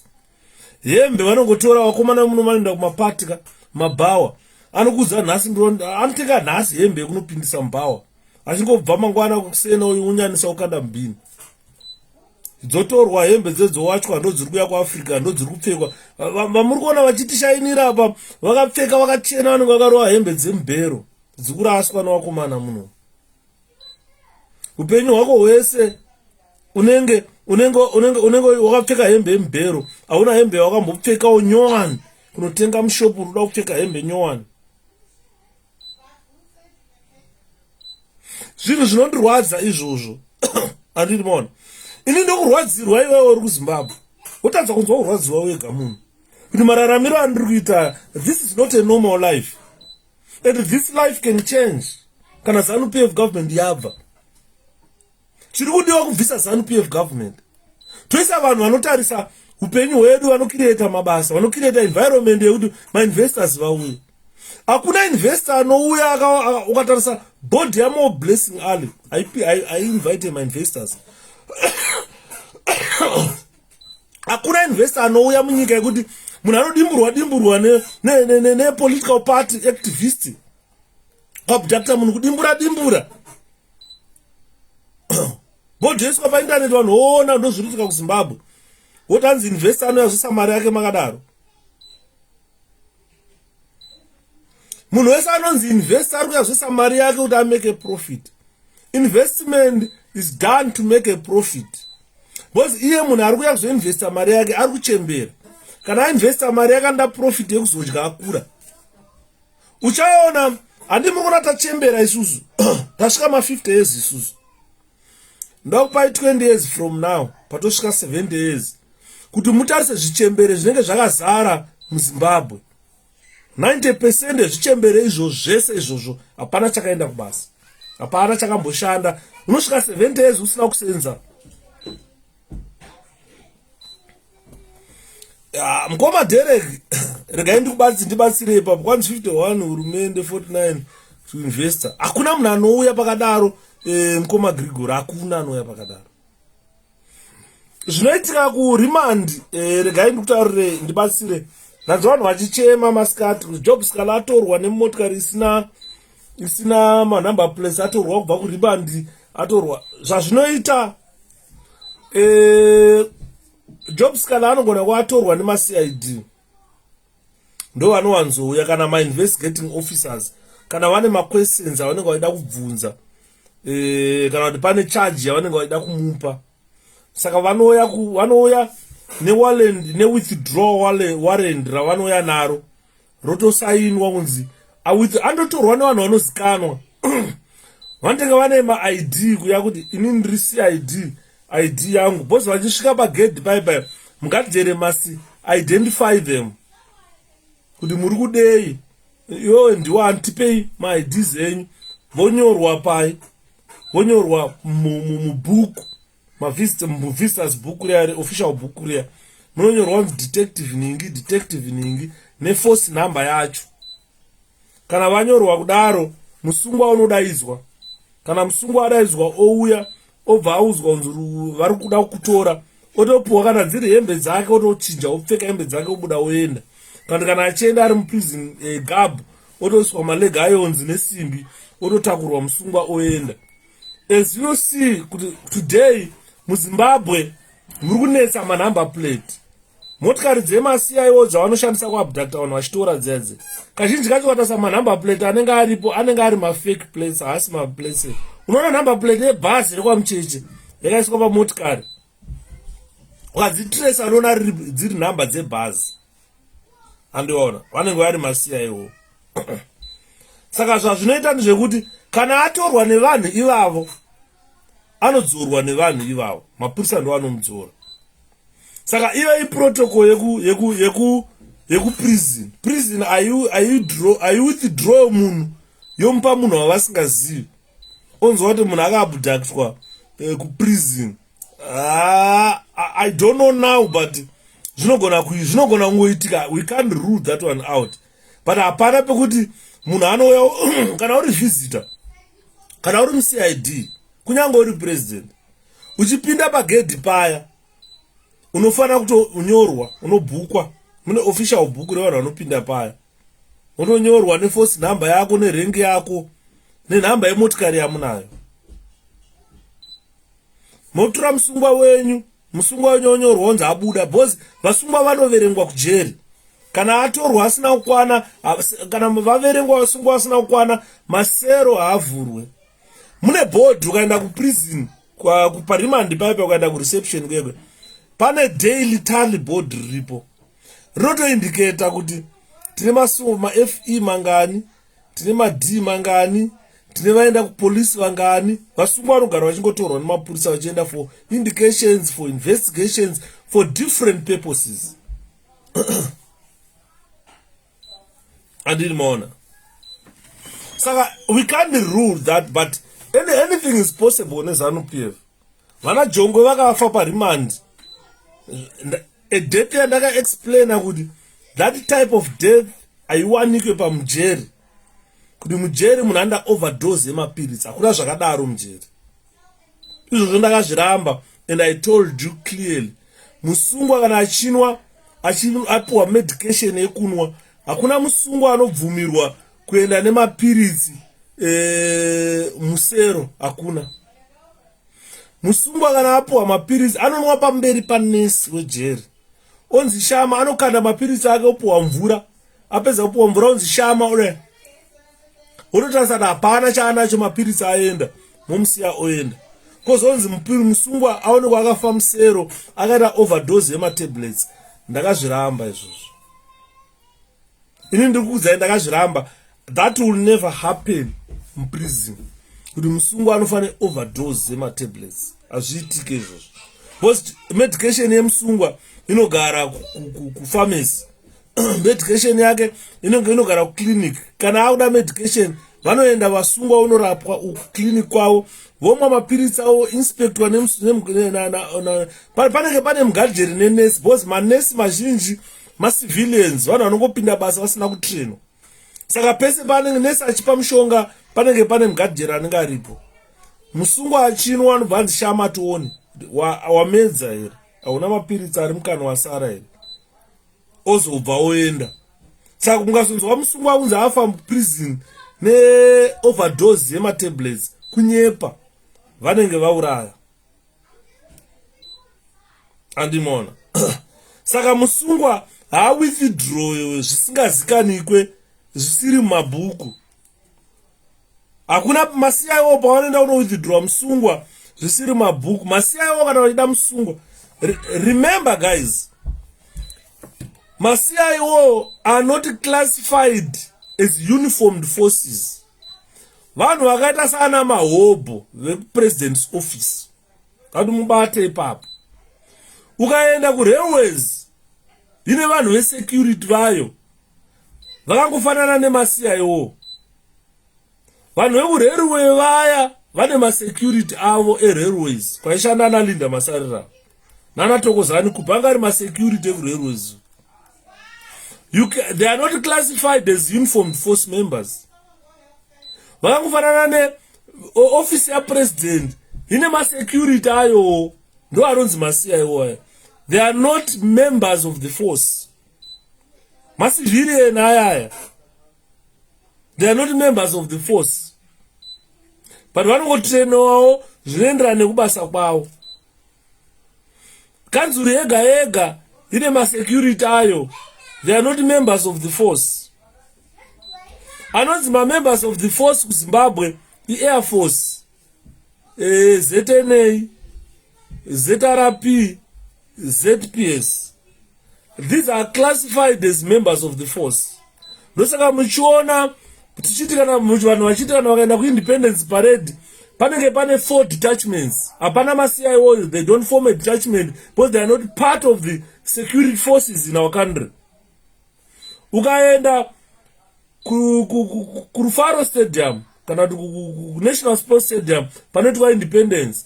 Hembe vanongotora vakomana muno vanoenda kumapatika mabhawa anokuza nhasi anotenga nhasi hembe yekunopindisa mubhawa achingobva mangwana kusena unyanisa ukanda mubhini dzotorwa hembe dzedzowachwa ndo dziri kuya kuAfrica ndo dziri kupfekwa. Vamuri kuona vachitishainira apa vakapfeka vakachena vanenge vakarova hembe dzemubhero dziri kuraswa nevakomana muno. Upenyu hwako hwese unenge wakapfeka hembe yemubhero, hauna hembe yakambopfekawo nyowani kunotenga mushopu unoda kupfeka hembe nyowani. Zvinhu zvinondirwadza izvozvo andiri mona. Ini ndokurwadzirwa iwewe uri kuZimbabwe. Utadza kunzwa kurwadziwa wega munhu. Kuti mararamiro andiri kuita, this is not a normal life. And this life can change. Kana ZANU-PF government yabva. Chiri kudiwa kubvisa ZANU-PF government. Toisa vanhu vanotarisa upenyu hwedu, vanocreate mabasa, vanocreate environment yekuti mainvestors vauye. Hakuna investor anouya ukatarisa board yaMoBlessing I invite my investors. Hakuna investor anouya munyika yekuti munhu anodimburwa ne political party activist abducta munhu kudimbura board yeswa pa internet vanhu ona ndo zviritika kuZimbabwe wotanzi investor anoyazvisa mari yake makadaro. Munhu wese anonzi investor ari kuyazvisa mari yake kuti amake a profit. Investment is done to make a profit. Because iye munhu ari kuya kuzoinvesta mari yake ari kuchembera. Kana ainvesta mari yake anda profit yekuzodya akura. Uchaona handi mukona tachembera isusu. Tasvika 50 years isusu. Ndokupai 20 years from now, patosvika 70 years. Kuti mutarise zvichembere zvinenge zvakazara muZimbabwe. 90% yezvichembere izvo zvese izvozvo hapana chakaenda kubasa. Hapana chakamboshanda. Unosvika 70 years usina kusenza. Mukoma Derek regai ndibatsire ipapo kwanzi 51 hurumende 49 to investor. Hakuna munhu anouya pakadaro. Mukoma Grigori hakuna anouya pakadaro. Zvinoitika kuRimandi regai ndikutaurire ndibatsire. Nanzwa vanhu vachichema masikati Jobs kana atorwa nemotikari isina manumber plates atorwa kubva kuRimandi atorwa. Zvazvinoita Jobs kana anogona kuatorwa nemaCID ndo vanowanzouya kana mainvestigating officers kana vane maquestions avanenge vaida kubvunza kana kuti pane charge yavanenge vaida kumupa. Saka vanouya ne-withdrawal warrant ravanoya naro rotosainwa kunzi andotorwa nevanhu vanozikanwa. Vanotenge vane maID kuya kuti ini ndiri ID yangu. Bosi vachisvika pagedhi paipai mungatidzere masi identify them kuti muri kudei iwewe ndiwani tipei maIDs enyu. Vonyorwa pai, vonyorwa mubhuku visitors book riya official book riya munonyorwa kunzi detective ningi neforce number yacho. Kana vanyorwa kudaro musungwa unodaidzwa. Kana musungwa adaidzwa ouya obva audzwa kunzi vari kuda kutora otopuwa kana dziri hembe dzake otochinja opfeka hembe dzake obuda oenda. Kana achienda ari muprison gabu otoiswa maleg irons nesimbi ototakurwa musungwa oenda. As you see kuti today muZimbabwe muri kunetsa manumber plate. Motikari dzemaCIO dzavanoshandisa kuabducta vanhu vachitora dzedze. Kazhinji kacho ukatasa manumber plate anenge aripo anenge ari mafake plates haasi maplates. Unoona number plate yebhazi rekwaMucheche yakaiswa pamotikari. Ukadzitrace anoona dziri nhamba dzebhazi. Andiona vanenge vari maCIO. Saka zvazvinoita ndezvekuti kana atorwa nevanhu ivavo anodzorwa nevanhu ivavo, mapurisa ndo anomudzora. Saka ive iprotocol prison. Prison, are you withdraw munhu yomupa munhu wavasingazivi onzwa kuti munhu akaabductwa kuprison. I don't know now, but zvinogona kungoitika. We can't rule that one out. But hapana pekuti munhu anouya kana uri visitor kana uri muCID kunyange uri president uchipinda pagedhi paya unofanira kutonyorwa, unobhukwa mune official book revanhu vanopinda paya, unonyorwa neforce number yako nerengi yako nenhamba yemotikari yamunayo. Motora musungwa wenyu onyorwa onzi abuda, because vasungwa vanoverengwa kujeri. Kana atorwa asina kukwana, kana vaverengwa vasungwa asina kukwana, masero haavhurwe. Mune board ukaenda kuprison kuparimandi paipa ukaenda kureception kwekwe, pane daily tally board riripo rinotoindicata kuti tine FE mangani, tine D mangani, tine vaenda kupolisi vangani. Vasungwa vanogara vachingotorwa nemapurisa vachienda for indications, for investigations, for different purposes. Andini maona. Saka we can't rule that, but anything is possible neZANU-PF. Vana Jongo vakafa parimandi. A death yandaka explain kuti that type of death aiwanikwe pamujeri. Kuti mujeri munhu anda overdose yemapirisi, hakuna zvakadaro mujeri. Izvozvo ndakazviramba, and I told you clearly. Musungwa kana apiwa medication yekunwa, hakuna musungwa anobvumirwa kuenda nemapirisi musero, hakuna. Musungwa kana apiwa mapirisi anonwa pamberi panesi wejeri. Onzi shama anokanda mapirisi ake opiwa mvura, apedza kupiwa mvura onzi shama ule. Unotarisana hapana chaanacho mapirisi aenda, momusiya oenda. Kozonzi musungwa aonekwa akafa musero, akaita overdose yematablets. Ndakazviramba izvozvo. Ini ndikuudzai ndakazviramba. That will never happen in prison. Kuti musungwa anofanira overdose yematablets. Hazviitike izvozvo. Because medication yemusungwa inogara kupharmacy. Medication yake inogara kuclinic. Kana akuda medication vanoenda vasungwa unorapwa kuclinic kwavo, vomwa mapirisi avo, inspectwa panenge pane mugadziri nenesi, because manesi mazhinji macivilians, vanhu vanongopinda basa vasina kutrainwa. Saka pese panenge nesi achipa mushonga panenge pane mugadhiri anenge aripo. Musungwa achinwa anobva anzi shama tione wamedza here, hauna mapirisi ari mukana wasara here, ozobva oenda. Saka kungasonzwa musungwa unzi afa muprison neoverdose yematablets, kunyepa, vanenge vauraya. Andimona. Saka musungwa haawithdraw zvisingazikanike, zvisiri mumabhuku. Hakuna masiyawo pavanoenda kunowithdraw musungwa zvisiri mumabhuku. Masiyawo kana vachida musungwa. Remember guys, masiyawo are not classified as uniformed forces. Vanhu vakaita sana mahobho vepresident's office kuti mubate ipapo. Ukaenda kuRailways ine vanhu vesecurity vayo vakangofanana nemasiyawo. Vanhu vekurailway vaya vane masecurity avo eRailways, kwaishanda analinda masarira nanatokozani kubhanga ari masecurity eRailways. They are not classified as uniformed force members. Vakangofanana ne office ya president ine masecurity ayo, ndo anonzi masiyawo. They are not members of the force. Macivilian ayaya, they are not members of the force, but vanongotrainwawo zvinoenderana nekubasa kwavo. Kanzuri yega yega ine masecurity ayo. They are not members of the force. Anonzi members of the force kuZimbabwe, the Air Force, ZNA, ZRP, ZPS. These are classified as members of the force. Nosaka muchiona tichitikana vanhu vachitikana vakaenda kuindependence parade, panenge pane 4 detachments. Hapana maCIO, they don't form a detachment because they are not part of the security forces in our country. ukaenda kuRufaro Stadium kana National Sports Stadium panoitwa Independence,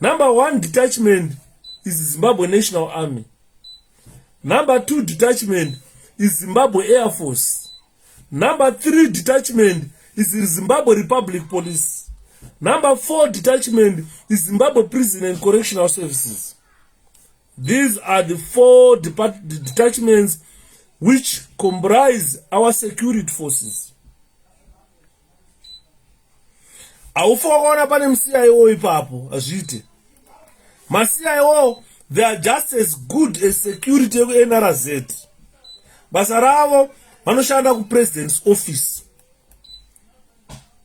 number 1 detachment is Zimbabwe National Army, number 2 detachment is Zimbabwe Air Force, number 3 detachment is Zimbabwe Republic Police, number 4 detachment is Zimbabwe Prison and Correctional Services. These are the 4 detachments which comprise our security forces. Aufokona pane mCIO ipapo azvite. MaCIO, they are just as good as security NRZ. Basa ravo vanoshanda kupresident's office.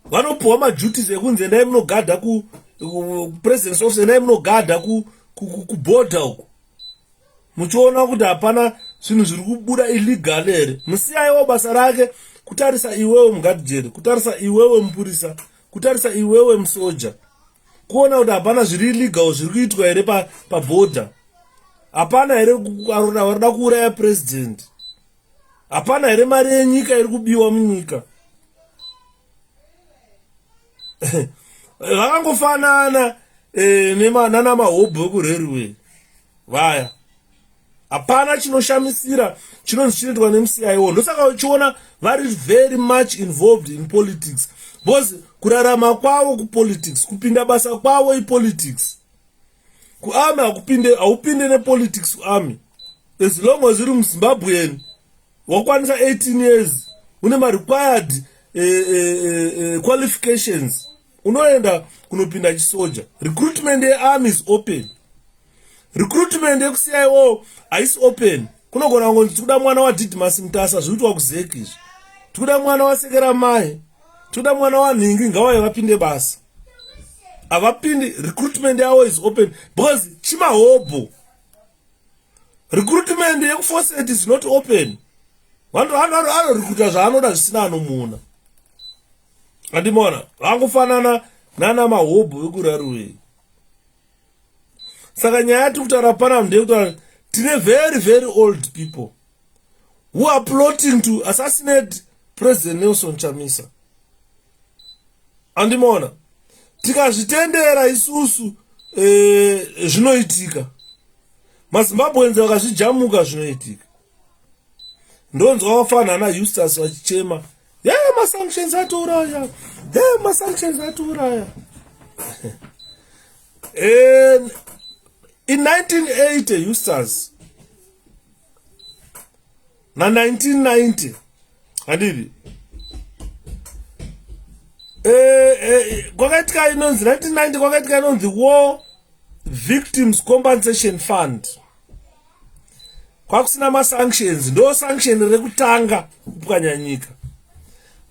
Vanopuwa maduties ekunzi endai munogadha kupresident's office, endai munogadha kuborder uko. Muchiona kuti hapana zvinhu zviri kubuda illegal here. MuCIO basa rake kutarisa iwewe mugadhijeri, kutarisa iwewe mupurisa, kutarisa iwewe musoja, kuona kuti hapana zviri illegal zviri kuitwa here paborder. Hapana here varida kuuraya president. Hapana here mari yenyika iri kubiwa munyika. Vakangofanana nana mahobho ekurailway vaya. Hapana chinoshamisira chinonzi chinoitwa nemuCIO. Ndosaka uchiona vari very much involved in politics, because kurarama kwavo kupolitics, kupinda basa kwavo ipolitics. Kuarmy haupinde nepolitics kuarmy. As long as uri muZimbabwean wakwanisa 18 years une required qualifications, unoenda kunopinda chisoja. Recruitment yearmy is open. Recruitment yekuCIO haisi open. Kunogona kunzi tikuda mwana waDidmas zviitwa kuZeki izvi, tikuda mwana wasekera mai, tikuda mwana wanhingi ngavauye vapinde basa. Havapindi. Recruitment yavo is open because chimahobho. Recruitment yekuForset is not open. Vanhu anorecruita zvaanoda zvisina anomuna. Andimona vangofanana nana mahobho ekurailway. Saka nyaya yati kutaura pana ndeyekuti tine very very old people who are plotting to assassinate President Nelson Chamisa. Andimona tikazvitendera isusu zvinoitika. MaZimbabweans vakazvijamuka zvinoitika. Ndonzwa vafana naEustace vachichema, masanctions atouraya, masanctions atouraya. In 1980, Eustace, na 1990, handidi. Kwakatika inonzi 1990 kwakatika inonzi War Victims Compensation Fund. Kwakusina masanctions, ndo sanction rekutanga kupwanya nyika.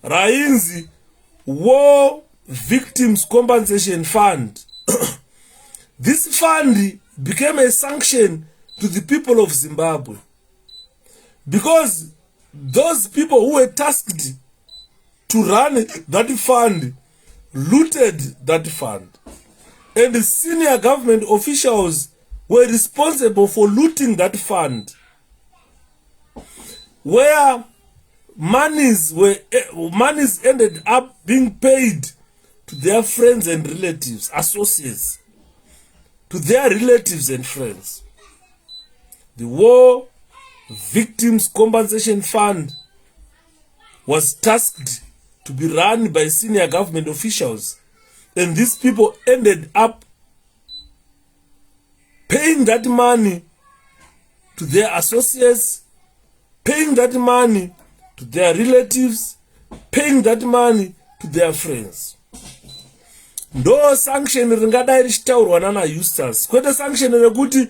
Rainzi War Victims Compensation Fund. This fund became a sanction to the people of Zimbabwe, because those people who were tasked to run that fund looted that fund, and the senior government officials were responsible for looting that fund, where monies ended up being paid to their friends and relatives, associates, to their relatives and friends. The War Victims Compensation Fund was tasked to be run by senior government officials, and these people ended up paying that money to their associates, paying that money to their relatives, paying that money to their friends. Ndo sanction ringadai richitaurwa nana Eustace, kwete sanction rekuti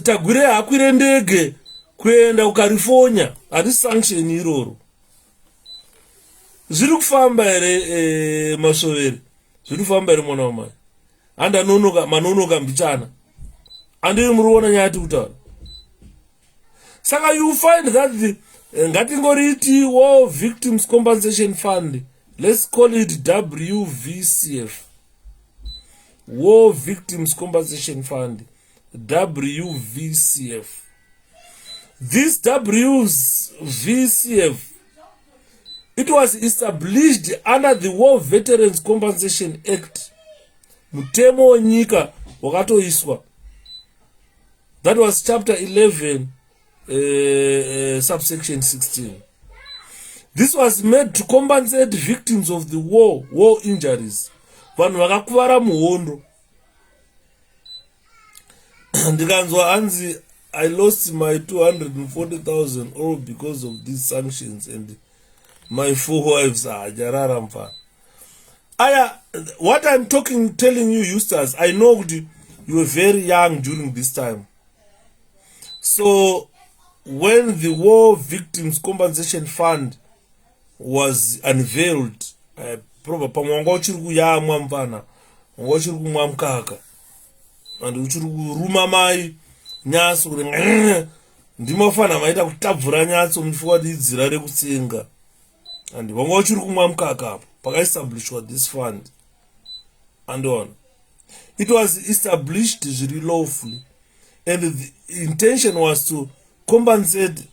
tagwire hakwire ndege kuenda kuCalifornia, hati sanction iroro. Zviri kufamba here masoveri, zviri kufamba here mwana wamai. Anda manonoka mbichana, andiri muriona nyaya yati kutaura. Saka you find that the ngatingoriti War Victims Compensation Fund, let's call it WVCF, War Victims Compensation Fund, WVCF. This 𝗪𝗶𝘁𝗵𝗵𝗁, it was established under the War Veterans Compensation Act. Mutemo wenyika wakatoiswa. That was chapter 11, subsection 16. This was made to compensate victims of the war injuries. Vanhu vakakuvara muhondo. Ndikanzwa anzi, I lost my 240,000 all because of these sanctions and my 4 wives are jarara mfana. What I'm telling you, Eustace, I know you were very young during this time. So when the War Victims Compensation Fund was unveiled, probably and rumamai nyaso ndimofana maita kutabvura nyatso muchifuwa didzira rekutsenga and vanga vachiri kumwa mukaka apo pakaestablishwa this fund. And on it was established zviri lawfully, and the intention was to compensate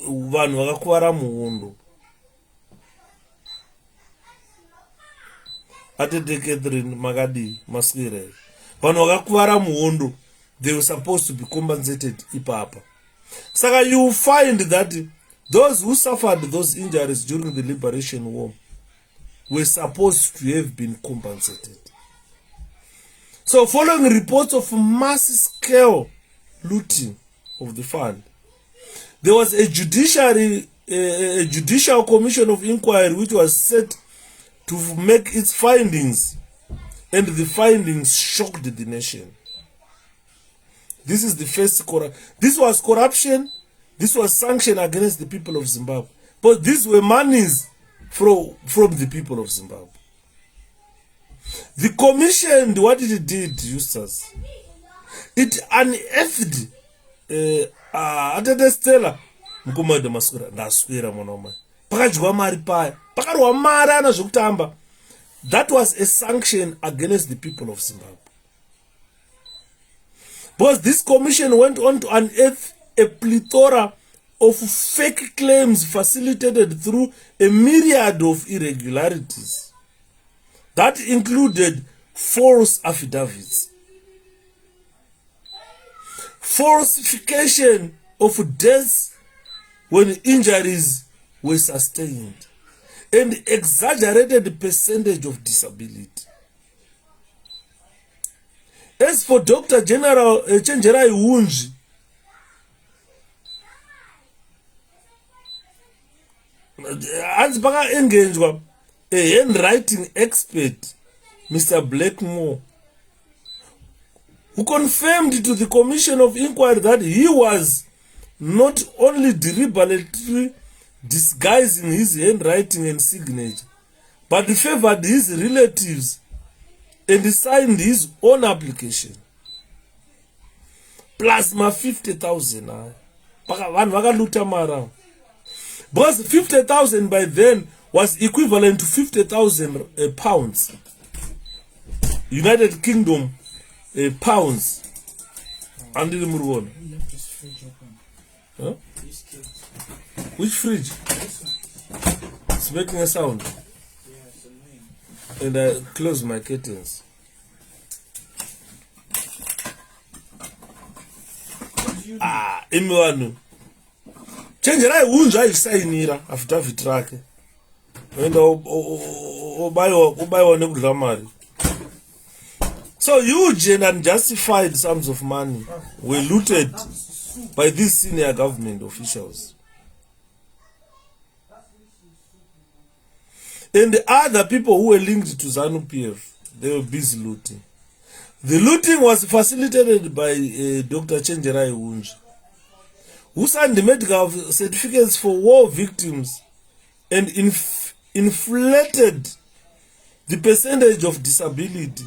vanhu vakakuvara muhondo. Atete Catherine Makadi Masquerade, vanhu vakakuvara muhondo, they were supposed to be compensated ipapa. Saka you find that those who suffered those injuries during the Liberation War were supposed to have been compensated. So following reports of mass scale looting of the fund, there was a judicial commission of inquiry which was set to make its findings, and the findings shocked the nation. This is the first corruption. This was corruption. This was sanction against the people of Zimbabwe. But these were monies from the people of Zimbabwe. The commission, what it did, Eustace, it unearthed atete Stella mukomade maswera ndaswera monoma pakajwa mari paya pakarwa mari ana zvekutamba. That was a sanction against the people of Zimbabwe. Because this commission went on to unearth a plethora of fake claims facilitated through a myriad of irregularities that included false affidavits, falsification of deaths when injuries were sustained, and exaggerated percentage of disability. As for Dr. General 𝗃𝗵𝗃𝗁𝗃𝗃𝗃, as baka engaged a handwriting expert, Mr. Blackmore, who confirmed to the Commission of Inquiry that he was not only deliberately disguising his handwriting and signature, but favored his relatives and signed his own application. Plus 50,000. Because 50,000 by then was equivalent to 50,000 pounds. United Kingdom pounds. And huh? Which fridge? It's making a sound. And I close my curtains. Imiwanu. 𝗃𝗵𝗃𝗃𝗃 aisainira affidavit rake. And obayiwa nekudla mari. So huge and unjustified sums of money were looted by these senior government officials. And the other people who were linked to ZANU-PF, they were busy looting. The looting was facilitated by Dr. 𝗃𝗵𝗃𝗃𝗃, who signed medical certificates for war victims and inflated the percentage of disability,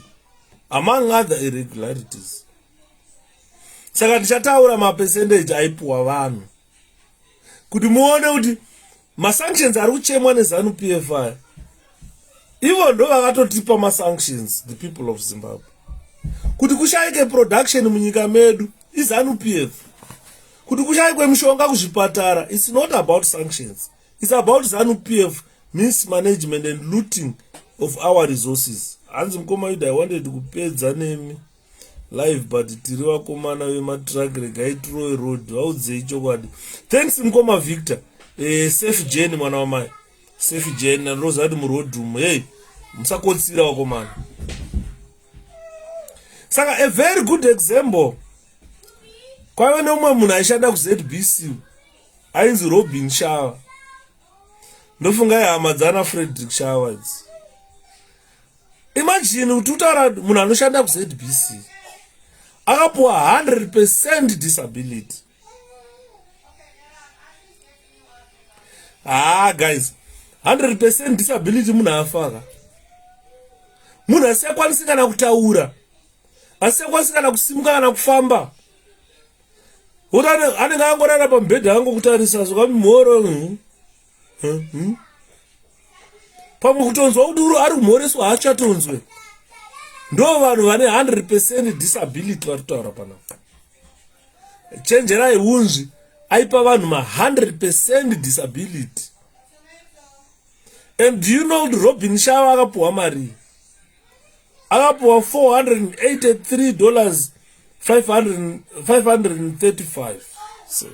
among other irregularities. Saka tichataura ma percentage aipuwa vanhu kuti muone kuti ma sanctions ari kuchemwa neZANU-PF aya, ivo ndo vakatotipa ma sanctions, the people of Zimbabwe, kuti kushaike production munyika medu iZANU-PF, kuti kushayikwe mishonga kuzvipatara. It's not about sanctions. It's about ZANU-PF mismanagement and looting of our resources. Hanzi 𝗃𝗵𝗰𝗵𝗰, I wanted kupedza nemi live but tiri vakomana vematrack regai Troy road vaudzei chokwadi. Thanks 𝗃𝗵𝗵𝗁 safe journey mwana wamai, safe journey. Ndinoziva kuti muroad umu hey musakotsira vakomana. Saka a very good example, kwaive neumwe munhu aishanda kuZBC ainzi 𝗪𝗵𝗁𝗁𝗃. Ndofunga hama dzana Frederick Showers. Imagine kuti utaura munhu anoshanda kuZBC akapuwa 100% disability. Guys, 100% disability munhu afaka. Munhu asiyakwanisi kana kutaura, asiyakwanisi kana kusimuka kana kufamba. Utane anenge angorara pamubhedha angokutarisa zvakamhoro. Pamwe kutonzwa kuti ari kumhoreswa haachatonzwe. Ndo vanhu vane 100% disability vatitaura panapa. Chenjerai unzvi aipa vanhu ma 100% disability. And do you know kuti 𝗪𝗵𝗁𝗁𝗁 akapuwa mari? Akapuwa $483,535. So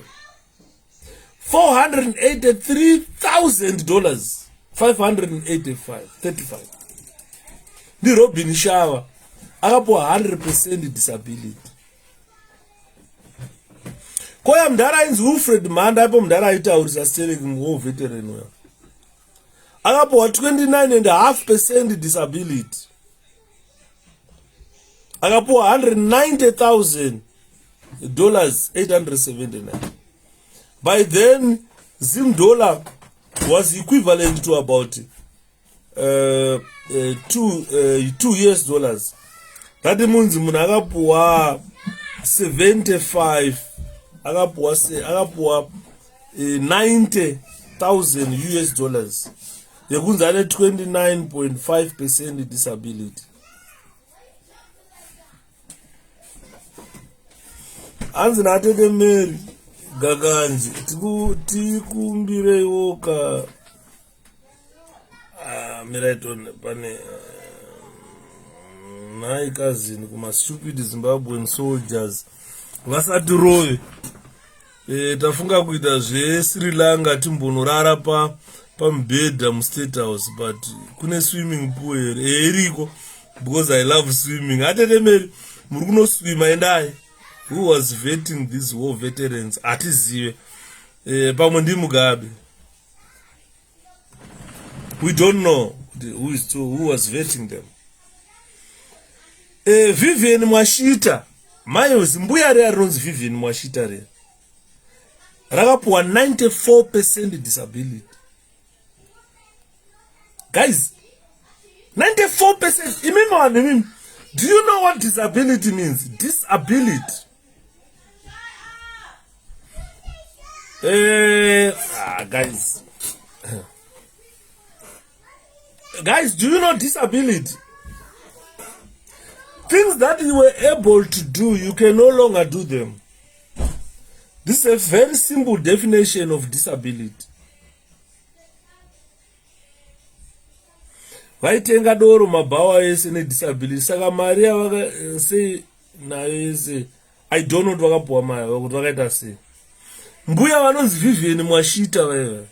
$483,535. Ndi 𝗪𝗵𝗁𝗁𝗁 akapuwa 100% disability. Koya mudhara ainzi Wilfred Mhanda aipo mudhara aitaurisa steering veteran uya. Akapuwa 29.5% disability. Akapuwa $190,879. By then, Zim dollar was equivalent to about $2 US. That means munhu akapuwa 75, akapuwa 90,000 US. Yekunzi ane 29.5% disability. Hanzi natete Mary Gaganji tikumbireiwo ka miraiton pane nai cousin kuma stupid Zimbabwean soldiers vasati rove. Tafunga kuita zveSri Lanka timbonorara pamubhedha muState House, but kune swimming pool here iriko because I love swimming. Atete Mary muri kunoswima endai. Who was vetting these war veterans? Atizive. Pamwe ndi Mugabe. We don't know who was vetting them. Vivian Mwashita. Mayo zimbuya rea ronzi Vivian Mwashita rea. Rakapuwa 94% disability. Guys, 94%. Imima, do you know what disability means? Disability. Guys. Guys, do you know disability? Things that you were able to do, you can no longer do them. This is a very simple definition of disability. Vaitenga doro mabhawa ese nedisability. Saka Maria vaka say nayo ese I don't know what vakapuwa mari kuti vakaita sei. Mbuya vanonzi Vivian Mwashita vaiva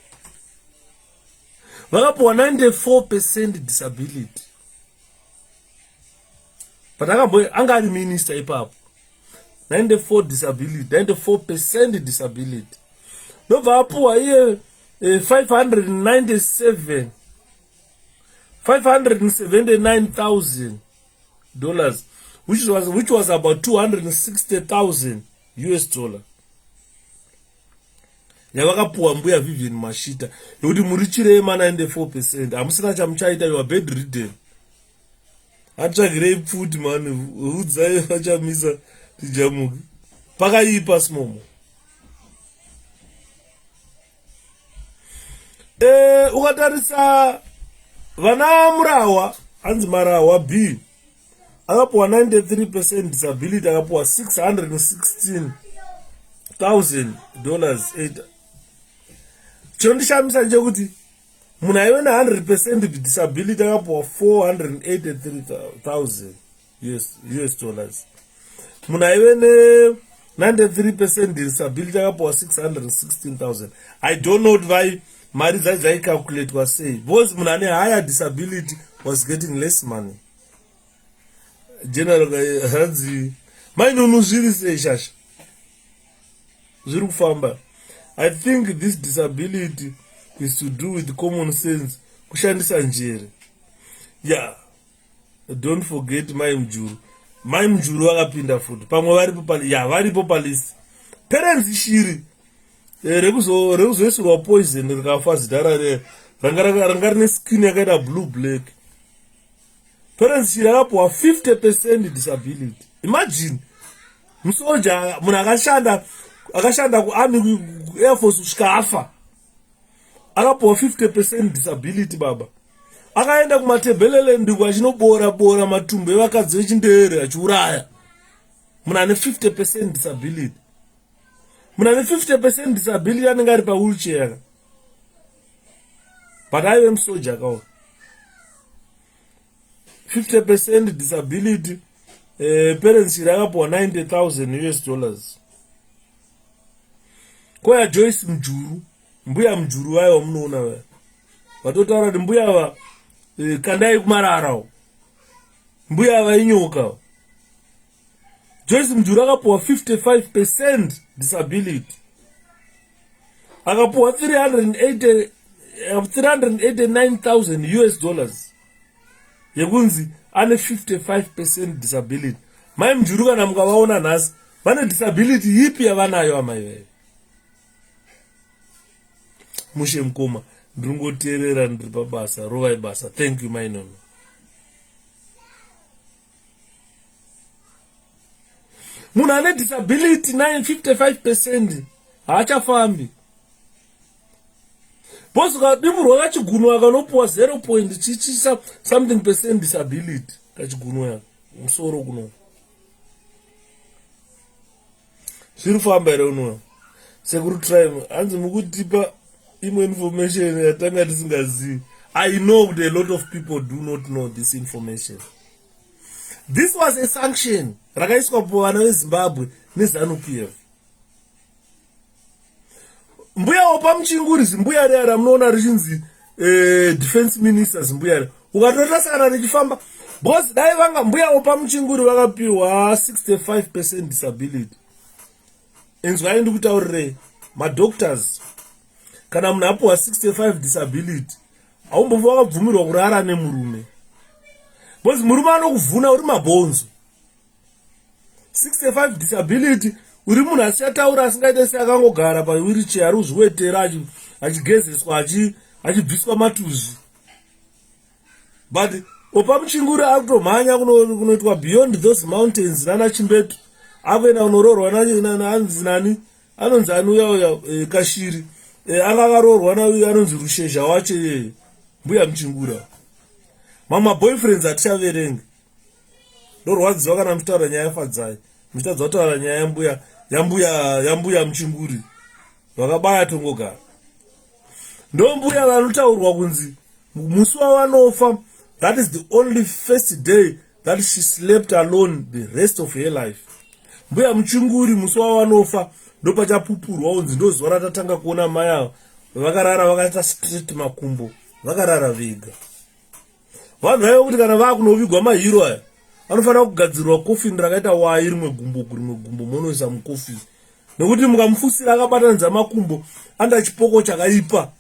vakapuwa 94% disability. But anga ari minister ipapo 94% disability. Nobva apuwa iye $579,000, which was about $260,000 US. Yavakapuwa mbuya Vivian Mwashita yekuti murichirei ma 94%. Hamusina chamuchaita, you are bedridden. Atsvagirei pfuti mani, udzai vachamisa tijamuke. Pakaipa simomo. Ukatarisa vana Murawa, hanzi Marawa B, akapuwa 93% disability, akapuwa $616,000 $8 chinondishamisa ndechekuti munhu aive ne100% disability akapuwa $483,000 US. Munhu aive ne93% disability akapuwa $616,000. I don't know why mari dzaicalculatwa sei, because munhu ane higher disability was getting less money. General hanzi mainunu zviri sei shasha zviri kufamba. I think this disability is to do with common sense, kushandisa njere. Yeah, don't forget 𝗪𝗶𝘰𝗰𝗵𝗰𝗍 vakapinda futi pamwe varipo palist. Parents shiri rekuzoisirwa poison rikafa zita ranga rine skin yakaita blue black. Parents shiri akapuwa 50% disability. Imagine musoja munhu akashanda kuarmy air force kusvika afa akapuwa 50% disability. Baba akaenda kumatebhelele ndiko achinobora matumbu evakadzi vechindere achiuraya. Munhu ane 50% disability, munhu ane 50% disability anenge ari pawheelchair, but aive musoja akaona 50% disability. Parents shiri akapuwa $90,000 US. Koya Joyce Mjuru, mbuya Mjuru vaiva munoona vaya vatotaura kuti mbuya ava kandai kumarara, mbuya ava inyoka. Joyce Mjuru akapuwa 55% disability, akapuwa $389,000 US yekunzi ane 55% disability. Mai Mjuru kana mukavaona nhasi vane disability ipi yavanayo amaiveyo? Mushe mukoma ndiri ngoteerera ndiri pabasa rovai basa. Thank you mainono. Munhu ane disability 55% haachafambi. Bosi ukadimurwa kachigunwa kanopuwa 0.something% disability kachigunwa yako musoro kuno zviri kufamba here unowa sekuri tribe hanzi mukutipa imwe information yatanga tisingazivi. I know that a lot of people do not know this information. This was a sanction rakaiswa pavana veZimbabwe neZANU-PF. Mbuya wapamuchinguri zimbuya riya ramunoona richinzi defense minister zimbuya riya ukatotasana richifamba because dai vanga mbuya wapamuchinguri vakapiwa 65% disability. Enzwai ndikutaurirei madoctors kana munhu apuwa 65 disability haumbofi wakabvumirwa kurara nemurume because murume anokuvhuna uri mabhonzo. 65 disability uri munhu asichataura asingaite seakangogara pawheelchair ari kuzviwetera achigezeswa achibviswa matuzi. But opamuchinguri ari kutomhanya kunoitwa beyond those mountains nana Chimbetu akuenda kunoroorwa nanzi nani anonzi anuya Kashiri akakarorwa nauyu anonzi Rushezha wacho yeye mbuya muchingura. Mama boyfriends atichaverengi ndorwadziwa kana muchitaura nyaya yafadzai muchitadza kutaura nyaya yambuya muchinguri vakabaya tongogara. Ndo mbuya vanotaurwa kunzi musi wavanofa, that is the only first day that she slept alone the rest of her life. Mbuya muchinguri musi wavanofa ndopachapupurwa unzi ndozuva ratatanga kuona mai avo vakarara vakaita straight makumbo vakarara vega. Vanhu vaiva kuti kana vakunovigwa mahiro aya anofanira kugadzirwa kofini rakaita wai rimwe gumbo monoisa mukofi, nekuti mukamufusira akabatanidza makumbo anda chipoko chakaipa.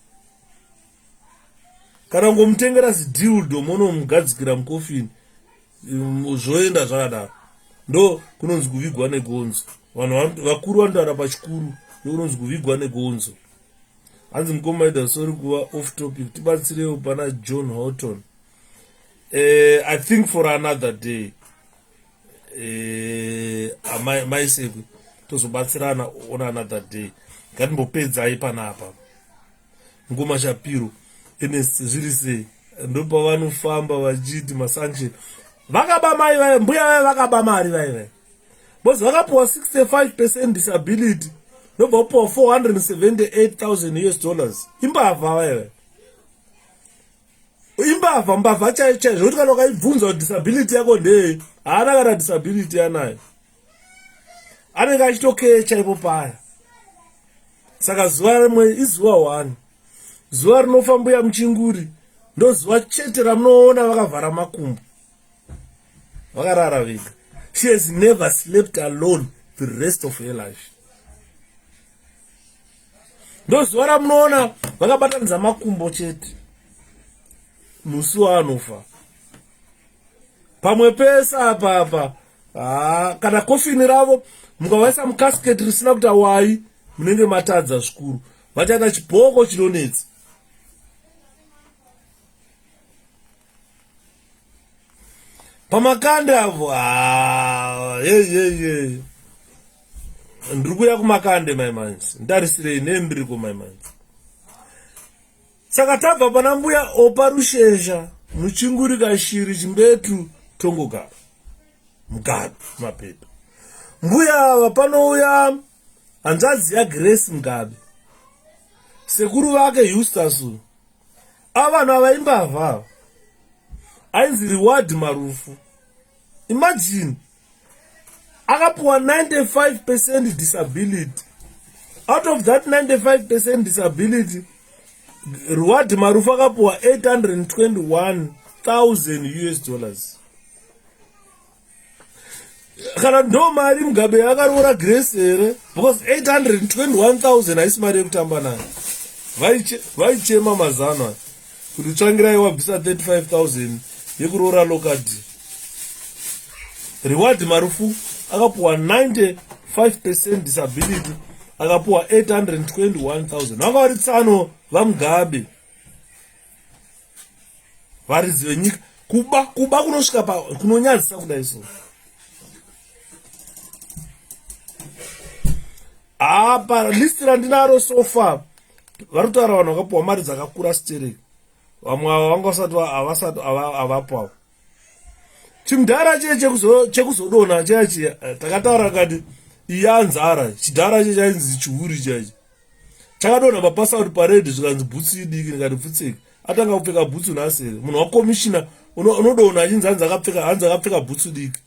Kana ngomutengera zidhildo monomugadzikira mukofini zvoenda zvakadaro. Ndo kunonzi kuvigwa negonzo. Vanhu vakuru vanotaura pachikuru ndokunonzi kuvigwa negonzo. Hanzi mukoma ida sorry kuva off topic, tibatsirewo pana John Houghton. I think for another day maisekwe tozobatsirana on another day. Ngatimbopedzai panapa. Ngoma Shapiro Ernest zviri sei ndopa vanofamba vachiti masanction vakaba mai vai mbuya vai vakaba mari vai bozi vakapuwa 65% disability nobva 478,000 US dollars. Imbavha wewe. Mbavha chaicho zvekuti kana ukaibvunza disability yako ndei, haana kana disability anayo. Anenge achitokecha ipo paya. Saka zuva rimwe izuva 1. Zuva rinofambuya muchinguri ndo zuva chete ramunoona vakavhara makumbo. Vakarara vega. She has never slept alone the rest of her life. Ndo zuva ramunoona vakabatanidza makumbo chete. Musi waanofa. Pamwe pesa apa. Kana kofini ravo mukavaisa mukasiketi risina kuita wai, munenge matadza zvikuru. Vachaita chibhoko chinonetsa. Pamakande avo ndiri kuya kumakande maimanzi. Ndarisirei nendiri kumaimanzi. Saka tabva pana mbuya opa rushesha muchinguri kashiri chimbetu tongogara mugabe mapepa. Mbuya vapanouya hanzvadzi yaGrace Mugabe, sekuru vake Eustace. Avanhu avaimbavha ainzi 𝗲𝗲𝗲𝗃𝗲𝗃. Imagine akapuwa 95% disability. Out of that 95% disability, 𝗲𝗲𝗃𝗲𝗃 akapuwa 821,000 US dollars. Kana ndo mari Mugabe akaroora Grace here, because 821,000 haisi mari yekutamba nayo. Vaichema mazano kuti tsvangirai wabvisa 35,000 yekuroora lokati. 𝗲𝗲𝗃𝗲𝗃 akapuwa 95% disability, akapuwa 821,000. Vanga vari tsano vaMugabe, varidzi venyika. Kuba kunosvika kunonyadzisa kudai so. Apa list randinaro so far vari kutaura vanhu vakapuwa mari dzakakura stereki. Vamwe ava vanga vasati avapawo. Chimudhara chekuzodonha chachi takataura kati iyanzara. Chidhara chainzi chihuri chachi chakadonha papasaudi parade zvikanzi bhutsu idiki ndikati pfutseki. Atanga kupfeka bhutsu nhasere. Munhu wakomishina unodonha achinzi hanzi akapfeka bhutsu diki.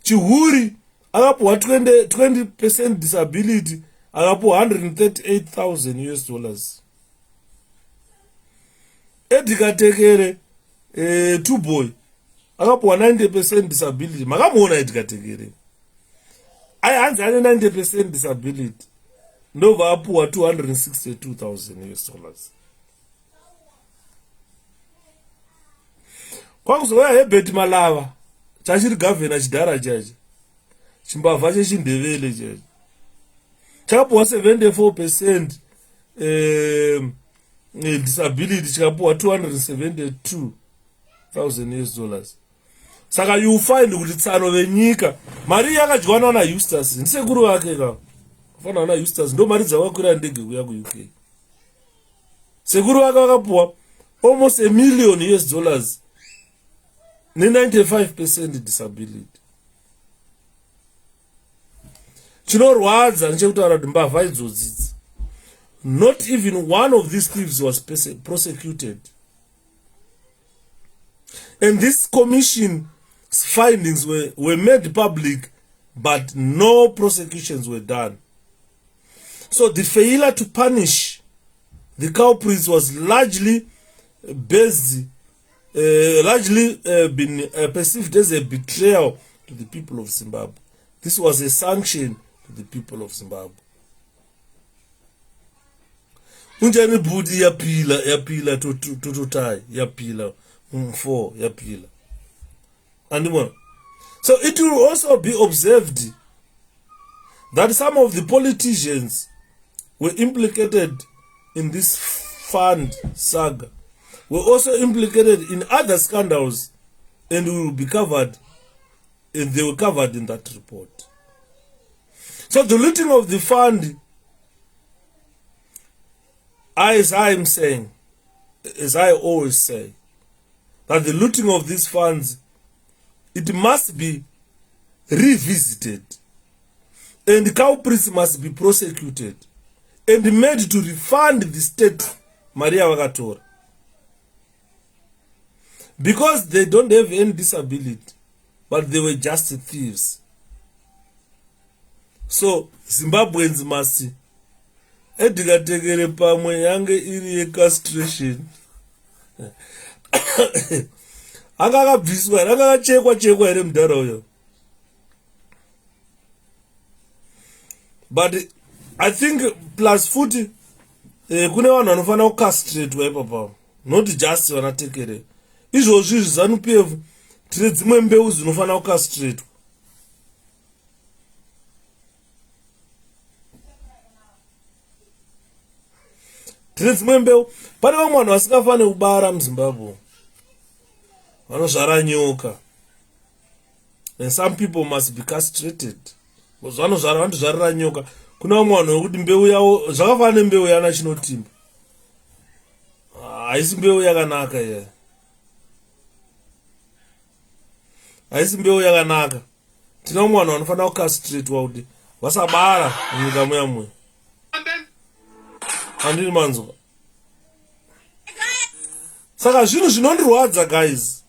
Chihuri akapuwa 20% disability, akapuwa 138,000 US dollars. Edikatekere 𝗃𝗵𝗁𝗃𝗃 akapuwa 90% disability. Makamuona Edikatekere hanzi ane 90% disability, ndobva apuwa 262,000 US dollars. Kwakuzouya 𝗃𝗵𝗁𝗃𝗃 chachiri gavhena chidhara chachi, chimbavha chechindevele chachi, chakapuwa 74% disability, chikapuwa 272,000 US dollars. Saka you find kuti tsano venyika mari yakadyiwana naEustace ndisekuru vake ka. Fanana na Eustace ndo mari dzavakwira ndege kuya kuUK. Sekuru vake vakapuwa almost $1 million US dollars ne95% disability. Chinorwadza nechekutaura kuti mbavha idzodzidzi, not even one of these thieves was prosecuted. And this commission's findings were made public, but no prosecutions were done. So the failure to punish the culprits was largely been perceived as a betrayal to the people of Zimbabwe. This was a sanction to the people of Zimbabwe. Unjani budi yapila tototai yapila mfo yapila. And more. So it will also be observed that some of the politicians were implicated in this fund saga, were also implicated in other scandals, and will be covered, and they were covered in that report. So the looting of the fund, as I am saying, as I always say, that the looting of these funds, it must be revisited. and cow priests must be prosecuted and made to refund the state Maria vakatora, because they don't have any disability, but they were just thieves. So Zimbabweans must edikatekere pamwe yange iri yecastration anga akabviswa anga akachekwa here mudhara uyo. But I think plus futi kune vanhu vanofanira kucastrate ipapo, not just vanatekere. Izvozvi ZANU-PF tine dzimwe mbeu dzinofanira kucastrate. Tine dzimwe mbeu, pane vamwe vanhu vasingafaniri kubara muZimbabwe, vanozvara nyoka, and some people must be castrated. Vanozvara vandozvarira nyoka. Kuna vamwe vanhu vekuti mbeu yavo zvakafanana nembeu yana Chinotimba, haisi mbeu yakanaka iye, haisi mbeu yakanaka. Tina vamwe vanhu vanofanira kucastratwa kuti vasabara munyika muyamwe. Handiri manzwa. Saka zvinhu zvinondirwadza guys,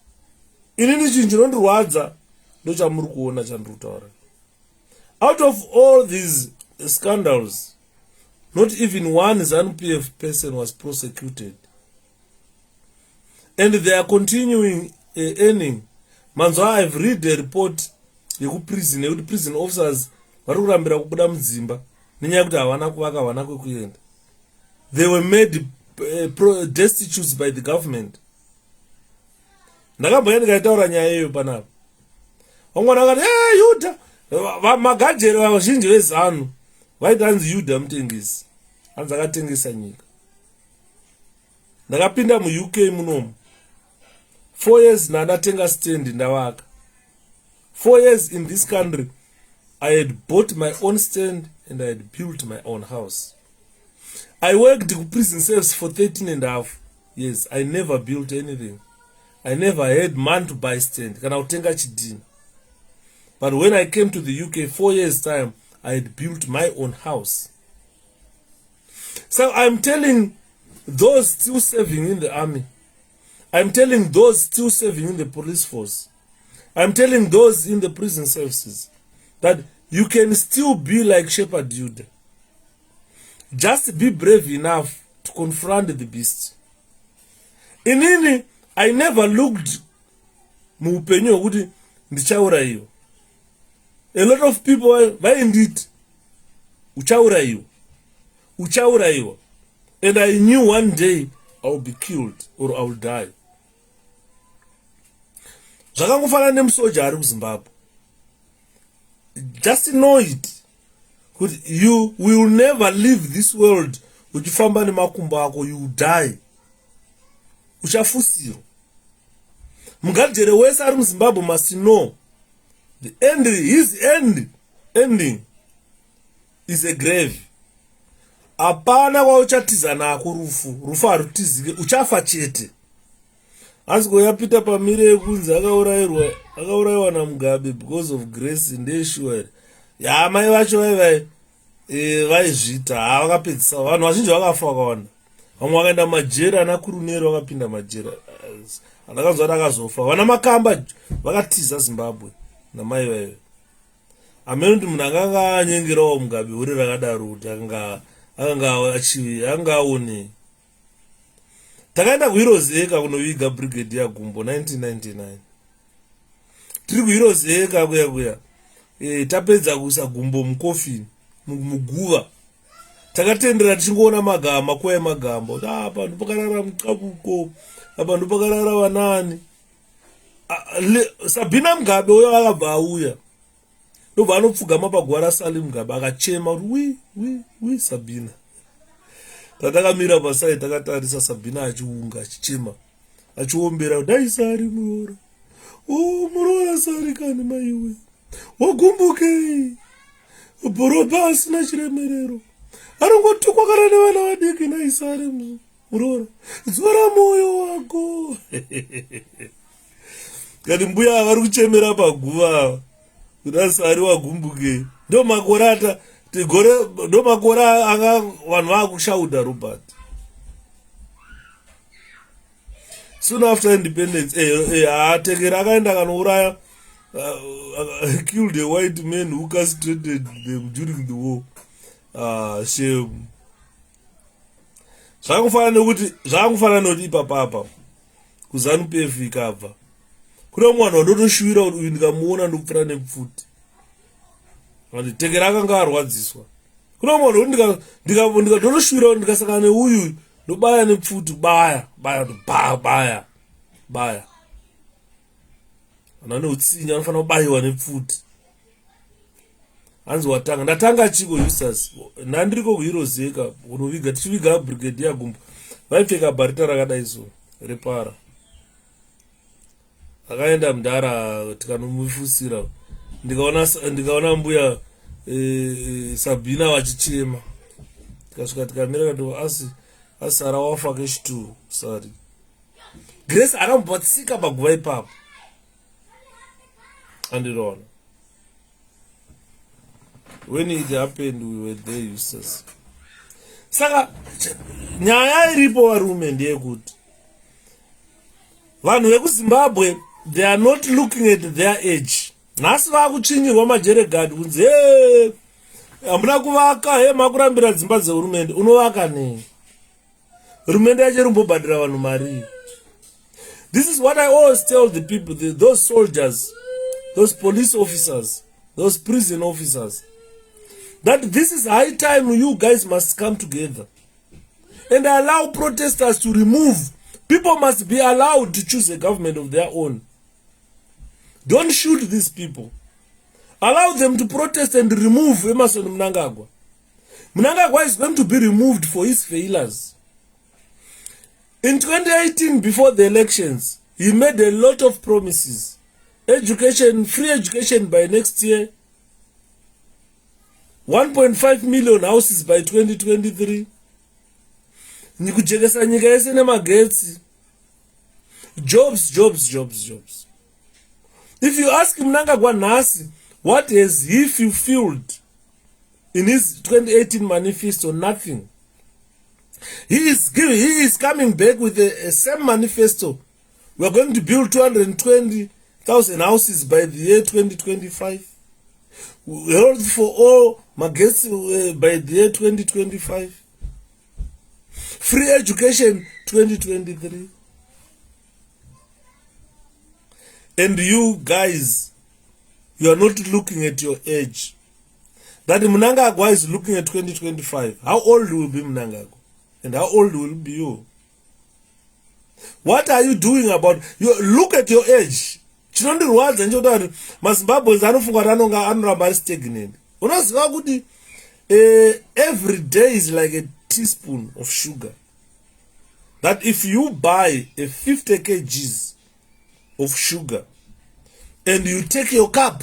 inini chinhu chinondirwadza ndochamuri kuona chandiri kutaura. Out of all these scandals, not even one ZANU-PF person was prosecuted, and they are continuing earning. Manzwa, I've read a report yekuprison yekuti prison officers vari kurambira kubuda mudzimba nenyaya yekuti havana kuvaka, havana kwekuenda. They were made destitute by the government. Ndakambouya ndikaitaura nyaya iyoyo panapa. Vamwe vakati Yudha, magajeri vazhinji vezanu vaiti hanzi Yudha mutengesi, hanzi akatengesa nyika. Ndakapinda muUK munomu 4 years ndadatenga stand ndavaka. 4 years in this country I had bought my own stand and I had built my own house. I worked in prison cells for 13.5 years. I never built anything. I never had money to buy stand. Kana utenga chidini. But when I came to the UK 4 years time, I had built my own house. So I'm telling those still serving in the army, I'm telling those still serving in the police force, I'm telling those in the prison services that you can still be like Shepherd Judah. Just be brave enough to confront the beast. Inini, I never looked muupenyu kuti ndichaurayiwa. A lot of people indeed uchaurayiwa. And I knew one day I will be killed or I will die. Zvakangofana nemusoja ari kuZimbabwe. Just know it. You will never leave this world. Uchifamba nemakumbo ako, you will die. Uchafusiro. Mugajere wese ari muZimbabwe must know the end, his ending is a grave. Apana kwa uchatiza nako rufu harutizike, uchafa chete. Asiko yapita pamire yekunzi akaurayiwa naMugabe because of grace ndeshwere. Ya mai vacho vaizvita havakapedzisa, vanhu vazhinji vakafa vakawanda. Vamwe vakaenda majera, ana Kuruneri vakapinda majera. Ndakanzwa akazofa. Vana Makamba vakatiza Zimbabwe namai vayo. Amene kuti munhu akanga anyengerawo Mugabe uri rakadaro kuti anga aone. Takaenda kuHirozeka kunoviga brigade yaGumbo 1999. Tiri kuHirozeka kuya. Tapedza kuisa Gumbo mukofini muguva. Takatendera tichingoona magama, makwai magambo. Apa ndopakarara Muqabuko, apa ndopakarara vanani. Sabina Mugabe uyo akabva auya. Ndobva anopfugama pagwara Salim Mugabe akachema wi Sabina. Tatakamira pasai takatarisa Sabina achiunga achichema. Achiombera dai sari muroora. Muroora sari kani maiwe. Wagumbuke. Boroba asina chiremerero. Arongotukwa kana nevana vadiki naisari muroora. Dzora moyo wako. Kati mbuya vari kuchemera paguva. Kuti asari wagumbuke. ndo makore ata tigore ndo makore anga vanhu vakushaudha Robert soon after independence Tekera akaenda kanouraya killed a white man who castrated them during the war. Shame. Zvakufana noti ipapapa kuzanu-PF ikabva kuna mwana wandotoshuvira kuti uyu ndikamuona ndokupfira nepfuti andi Tekera akanga arwadziswa kuna mwana kuti ndikatotoshuvira kuti ndikasangana neuyu ndobaya nepfuti baya ana neutsinya anofanira kubayiwa nepfuti hanzi watanga ndatanga chiko Eustace ndandiriko kuhirozeka kunoviga tichiviga brigade yagumbo vaipfeka bharita rakadai so repara akaenda mudhara tikanomufusira ndikaona mbuya Sabina vachichema tikasvika tikamira kato asara wafa kechitu sorry Grace akambotsika paguva ipapo andiroona when it happened we were there Eustace. Saka nyaya iripo varume ndeyekuti vanhu vekuZimbabwe they are not looking at their age. Nhasi vakuchinyirwa majeregadi kunzi hamuna kuvaka makurambira dzimba dzehurumende unovaka nei? Hurumende yacho rumbobhadhira vanhu mari. This is what I always tell the people, those soldiers, those police officers, those prison officers, that this is high time you guys must come together and allow protesters to remove. People must be allowed to choose a government of their own. Don't shoot these people. Allow them to protest and remove Emmerson Mnangagwa. Mnangagwa is going to be removed for his failures. In 2018, before the elections, he made a lot of promises. Education, free education by next year. 1.5 million houses by 2023. Nikujekesa nyika yese nemagetsi. Jobs. If you ask Mnangagwa Nasi, what has he fulfilled in his 2018 manifesto? Nothing. He is coming back with the same manifesto. We are going to build 220,000 houses by the year 2025. Health for all magets by the year 2025. Free education 2023. And you guys, you are not looking at your age. That Mnangagwa is looking at 2025. How old will be Mnangagwa? And how old will be you? What are you doing about you? Look at your age. Chinondirwadza nchoti maZimbabweans anofunga kuti anonga anoramba ari stagnant. Unoziva kuti every day is like a teaspoon of sugar. That if you buy a 50 kgs of sugar and you take your cup,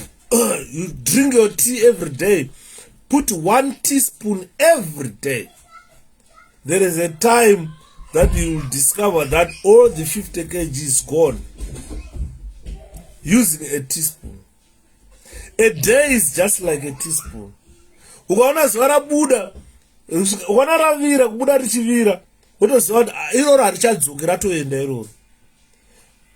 you drink your tea every day, put 1 teaspoon every day, there is a time that you will discover that all the 50 kg is gone using a teaspoon. A day is just like a teaspoon. Ukaona zuva rabuda, ukaona ravira kubuda richivira, wotoziva kuti iroro harichadzoki ratoenda iroro.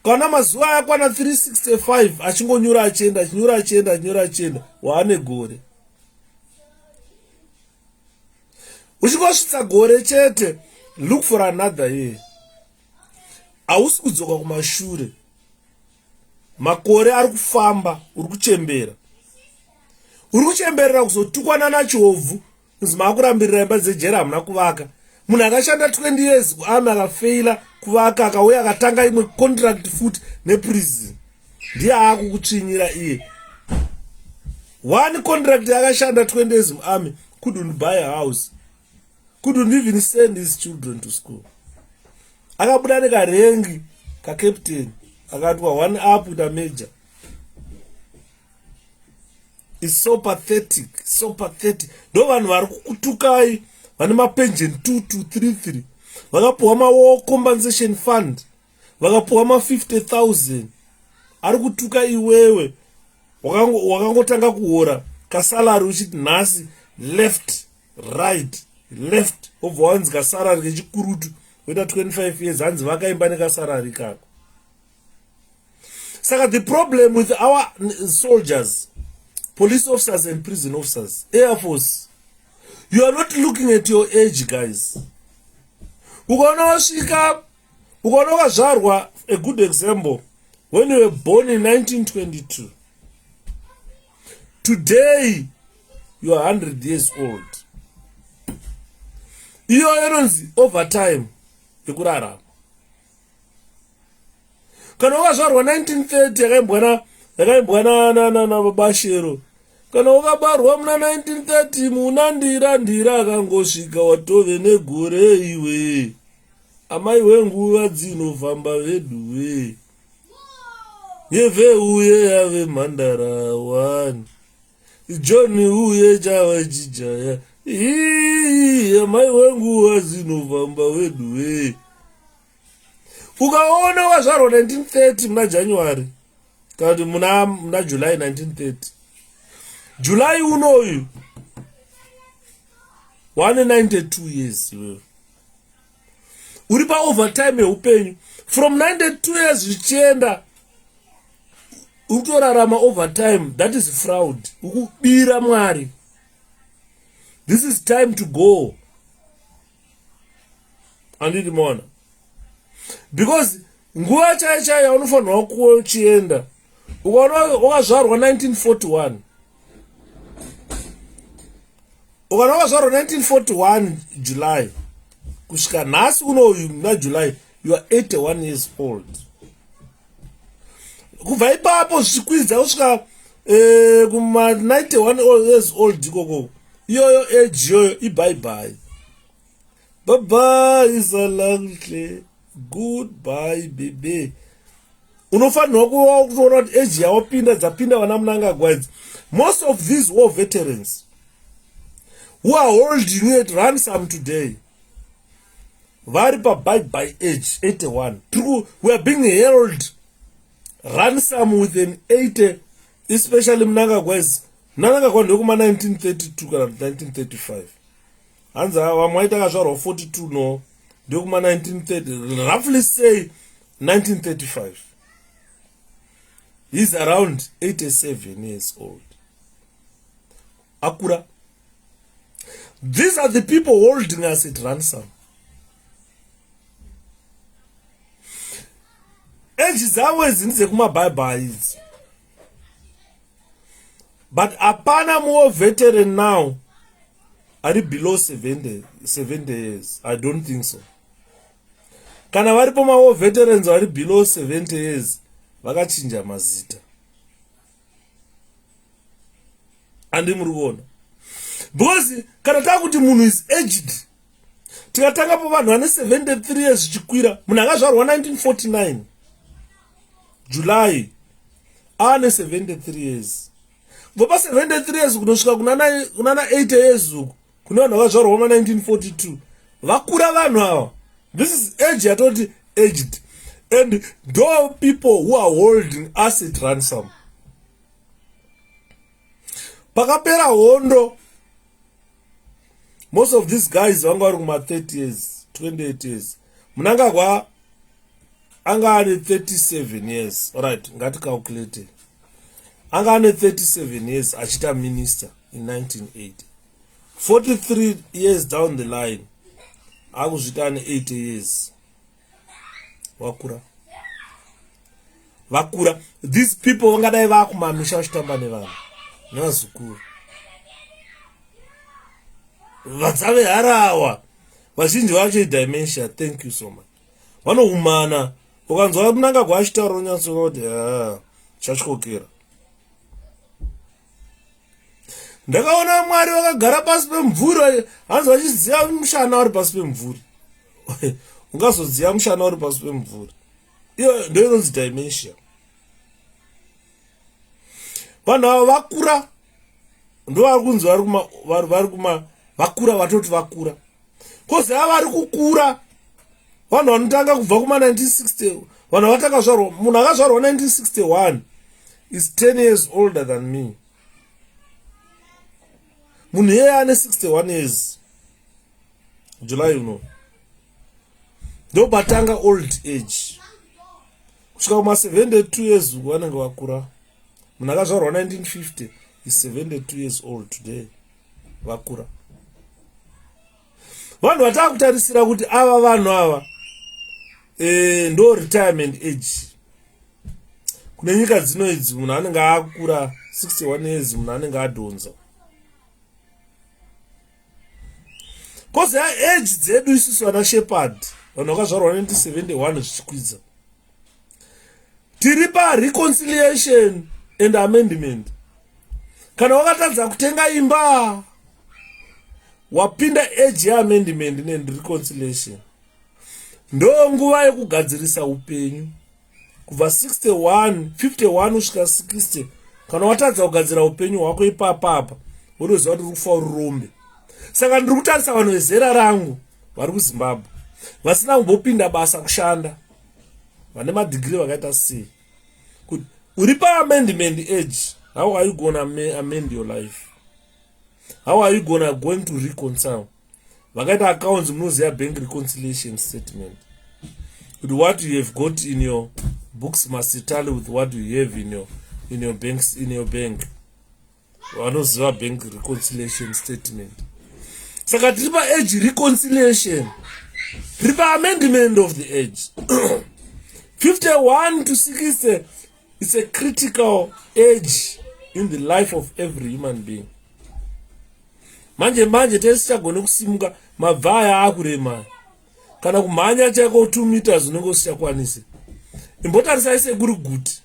Kana mazuva yakwana 365 achingonyura achienda waane gore. Uchingosvitsa gore chete, look for another year. Hausi kudzoka kumashure. Makore ari kufamba, uri kuchembera. Uri kuchemberera kuzotukwana naChovhu, kunzi makurambirira imba dzejera hamuna kuvaka. Munhu akashanda 20 years kuarmy akafeila kuvaka akauya akatanga imwe contract futi neprison. Ndiye akukutsvinyira iye. One contract akashanda 20 years muarmy couldn't buy a house. Couldn't even send his children to school. Akabuda nekarengi kakaptain akatwa one up with a major. It's so pathetic, so pathetic. Ndo vanhu vari kukutukai vane mapension 2233 vakapuwa war compensation fund vakapuwa 50,000 ari kutuka iwewe wakangotanga kuhora kasalary uchiti nhasi left right left obva wanzi kasalary kechikurutu weta 25 years hanzi vakaimba nekasalary kako. Saka the problem with our soldiers, police officers and prison officers, Air Force, you are not looking at your age, guys. Ukaona wasvika, ukaona wakazvarwa, a good example, when you were born in 1922, today you are 100 years old. Iyo inonzi overtime yekurarama. Kana wakazvarwa 1930 yakaimbwa na Bashero. Kana wakabarwa muna 1930 muna ndira akangosvika watove negore iwe. Amai wenguva dzinofamba veduwe. Yeve uye yave mhandara one. John uye chava chijaya. Amai wenguva dzinofamba veduwe. Ukaona wazvarwa 1930 muna January kana muna July 1930, July unoyu 192 years iwewe uri pa overtime yeupenyu. From 92 years zvichienda utorarama overtime. That is fraud, ukubira Mwari. This is time to go. Anditi mona, because nguva chaichaya unofanirwa kuchienda. Ukaona wakazvarwa 1941, ukaona wakazvarwa 1941 July kusvika nhasi unoyu na July, you are 81 years old. Kubva ipapo zvichikwidza kusvika kuma 91 years old ikoko, iyoyo age iyoyo ibye. Bye-bye izalakuhle, goodbye baby. Unofanirwa kuona kuti age yavo dzapinda vana Mnangagwa. Most of these war veterans who are holding at ransom today, vari pa bye age 81. True, we are being held ransom with an 80, especially Mnangagwa ndokuma 1932 kana 1935. Hanza vamwe vaita kazvarwa 42 no ndokuma 1930, roughly say 1935. He's around 87 years old. Akura. These are the people holding us at ransom. Age is always in the bye-bye. But apana more veteran now are below 70 years. I don't think so. Kana varipo mawo veterans are below 70 years, vakachinja mazita. Andi murikuona. Because kana takuti munhu is aged, tikatanga pa vanhu vane 73 years zvichikwira, munhu akazvarwa 1949 July ane 73 years. Vopa 73 years kunosvika kunana 80 years uku, kune vanhu vakazvarwa muna 1942. Vakura vanhu ava. This is age yatoti aged. And those people who are holding us at ransom. Pakapera hondo, most of these guys vanga vari kuma 30 years, 28 years. Mnangagwa anga ane 37 years. Alright, ngati calculate. Anga ane 37 years achita minister in 1980. 43 years down the line, akuzvita ane 80 years. Vakura. These people vangadai vakumamisha vachitamba nevanhu nevazukuru. Vatsave harawa. Vazhinji vacho dementia. Thank you so much. Vanohumana. Ukanzwa Mnangagwa achitaura unyatsona kuti chatyokera. Ndakaona Mwari vakagara pasi pemvura, hanzi vachiziva mushana uri pasi pemvura. Ungazoziva mushana uri pasi pemvura. Iyo ndio inonzi dementia. Vanhu ava vakura, ndo vari kunzi vari kuma vakura, vatoti vakura. Kozi ava vari kukura, vanhu vanotanga kubva kuma 1960. Vanhu vatanga zvarwa, munhu akazvarwa 1961 is 10 years older than me. munhu iyeye ane 61 years July uno ndo batanga old age kusvika kuma 72 years vanenge vakura. Munhu akazvarwa 1950 is 72 years old today, vakura. Vanhu vatava kutarisira kuti ava vanhu ava ndo retirement age. Kune nyika dzino idzi munhu anenge akura 61 years munhu anenge adhonza. Kozi age dzedu isusu vana shepherd vanhu vakazvarwa 1971 zvichikwidza tiri reconciliation and amendment. Kana wakatadza kutenga imba wapinda age amendment and reconciliation, ndo nguva yekugadzirisa upenyu kubva 51 kusvika 60. Kana watadza kugadzira upenyu hwako ipapapa unoziva kuti kufa urombe. Saka ndiri kutarisa vanhu vezera rangu vari kuZimbabwe vasina kumbopinda basa kushanda, vane madigiri vakaita sei, kuti uri paamendment age. How are you gonna amend your life? How are you gonna going to reconcile? Vakaita accounts munoziva bank reconciliation statement, with what you have got in your books must tally with what you have in your bank. Vanoziva bank reconciliation statement. Saka tiri age reconciliation, tiri amendment of the age. 51 to 60 is a critical age in the life of every human being. Manje tesichagone kusimuka mabvaya akurema kana kumhanya chaiko 2 meters unenge usichakwanisi. Imbotarisai sekuri guti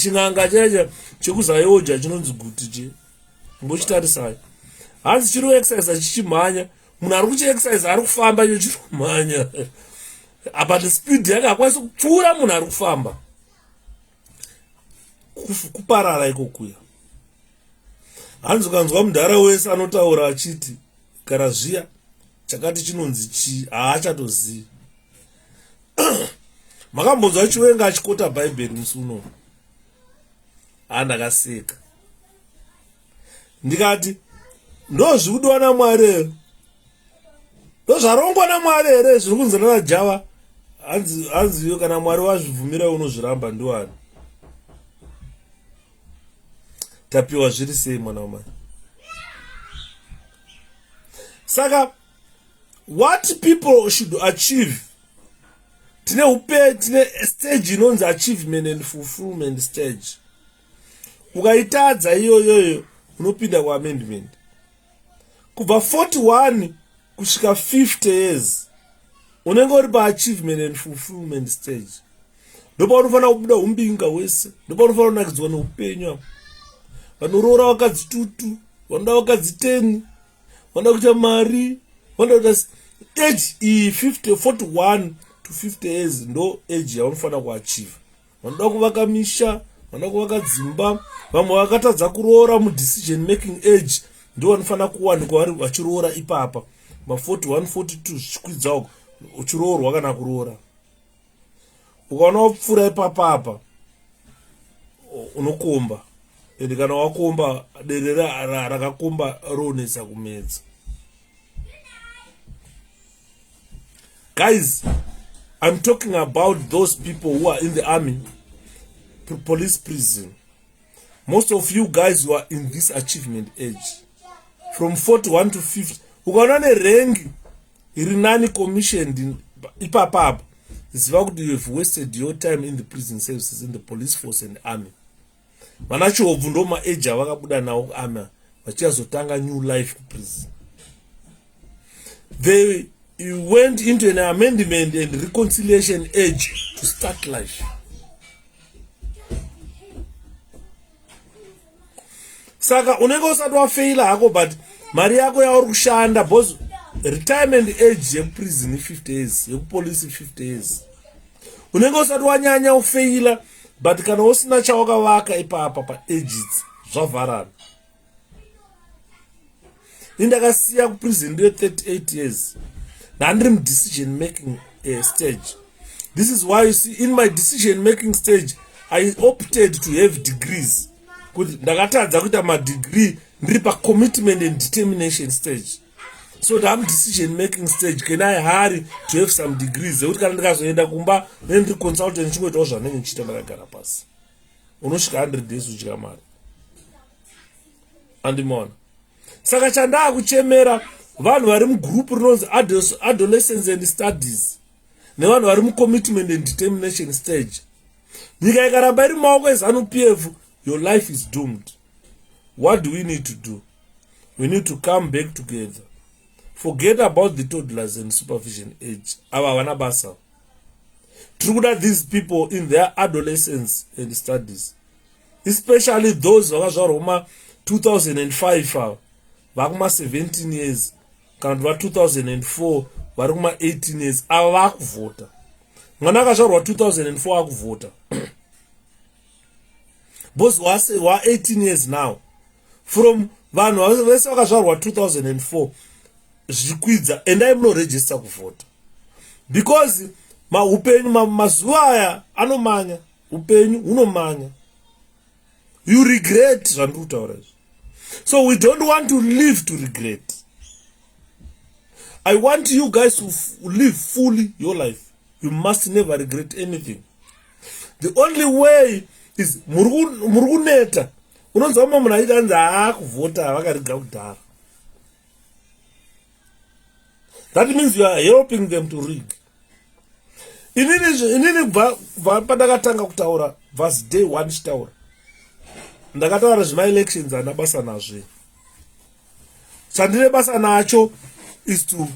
chinganga chacha chekuzayoja chinonzi guti che. Imbochitarisai hanzi chiri exercise chichimhanya, munhu ari kuchiexercise ari kufamba icho chiri kumhanya but speed yake akwanisi kupfuura munhu ari kufamba. Kuparara ikokuya. Hanzi ukanzwa mudhara wese anotaura achiti gara zviya chakati chinonzi chi haachatozivi. Makambonzwa chiwenga achikota bhaibheri musi uno? Ndakaseka ndikati ndozvikudiwa naMwari here, ndozvarongwa naMwari here zviri kunzana najava. Hanziyo kana Mwari wazvibvumira unozviramba ndiwani. Tapiwa zviri sei mwana wamai? Saka what people should achieve, tine stage inonzi achievement and fulfillment stage. Ukaitadza iyoyoyo unopinda kuamendment. Kubva 41 kusvika 50 years unenge uri paachievement and fulfillment stage. Ndopa unofanira kubuda umbinga wese, ndopa unofanira kunakidzwa neupenyu apo. Vanoroora vakadzi tutu, vanoda vakadzi 10, vanoda kuita mari, vanoda kuita age iyi 41 to 50 years ndo age yaunofanira kuachieve. Vanoda kuvaka misha, vanoda kuvaka dzimba, vamwe vakatadza kuroora mudecision making age ndo vanofanira kuwanikwa vari vachiroora ipapa ma41 42 zvichikwidza uko uchiroorwa kana kuroora. Ukaona wapfuura ipapapa unokomba, ende kana wakomba derera rakakomba ronesa kumedza. Guys, I'm talking about those people who are in the army, police, prison. Most of you guys who are in this achievement age, from 41 to 50, ukaona nerengi iri nani commissioned ipapapa, ziva kuti you have wasted your time in the prison services, in the police force and army. Vanachobvu ndo maage avakabuda nawo kuarmy vachazotanga new life kuprison. They went into an amendment and reconciliation age to start life. Saka unenge usati wafeila hako but mari yako yauri kushanda, because retirement age yeprison 50 years, yekupolisi 50 years. Unenge usati wanyanya ufeila but kana usina chawakavaka ipapa pa ages zvavharana. Indakasiya kuprison ndiyo 38 years. Ndandiri decision making stage. This is why you see in my decision making stage I opted to have degrees. Kuti ndakatadza kuita madegree ndiri commitment and determination stage. So I'm decision making stage. Can I hurry to have some degrees? Zekuti kana ndikazoenda kumba nendiri consultant chingoitawo zvanenge nchiita ndakagara pasi. Unosvika 100 days uchidya mari. Andimona. Saka chandaa kuchemera vanhu vari mugroup rinonzi adolescence and studies nevanhu vari commitment and determination stage. Nyika ikaramba iri mumaoko eZANU-PF, your life is doomed. What do we need to do? We need to come back together. Forget about the toddlers and supervision age. Ava havana basa. Tiri these people in their adolescence and studies, especially those vakazvarwa kuma 2005 vakuma 17 years kana va 2004 vari kuma 18 years ava vakuvhota. Mwana akazvarwa 2004 akuvhota. Boss was 18 years now. From vanhu vese vakazvarwa 2004 zvikwidza endai munoregister kuvhota, because upenyu mazuva aya anomanya, upenyu hunomanya. You regret zvandiri kutaura izvi. So we don't want to live to regret. I want you guys to live fully your life. You must never regret anything. The only way is muri kuneta. Unonzwa munhu aita anzi kuvhota vakariga kudhara. That means you are helping them to rig. Inini pandakatanga kutaura verse day 1 chitaura. Ndakataura zvema-elections ana basa nazve. Chandine basa nacho is to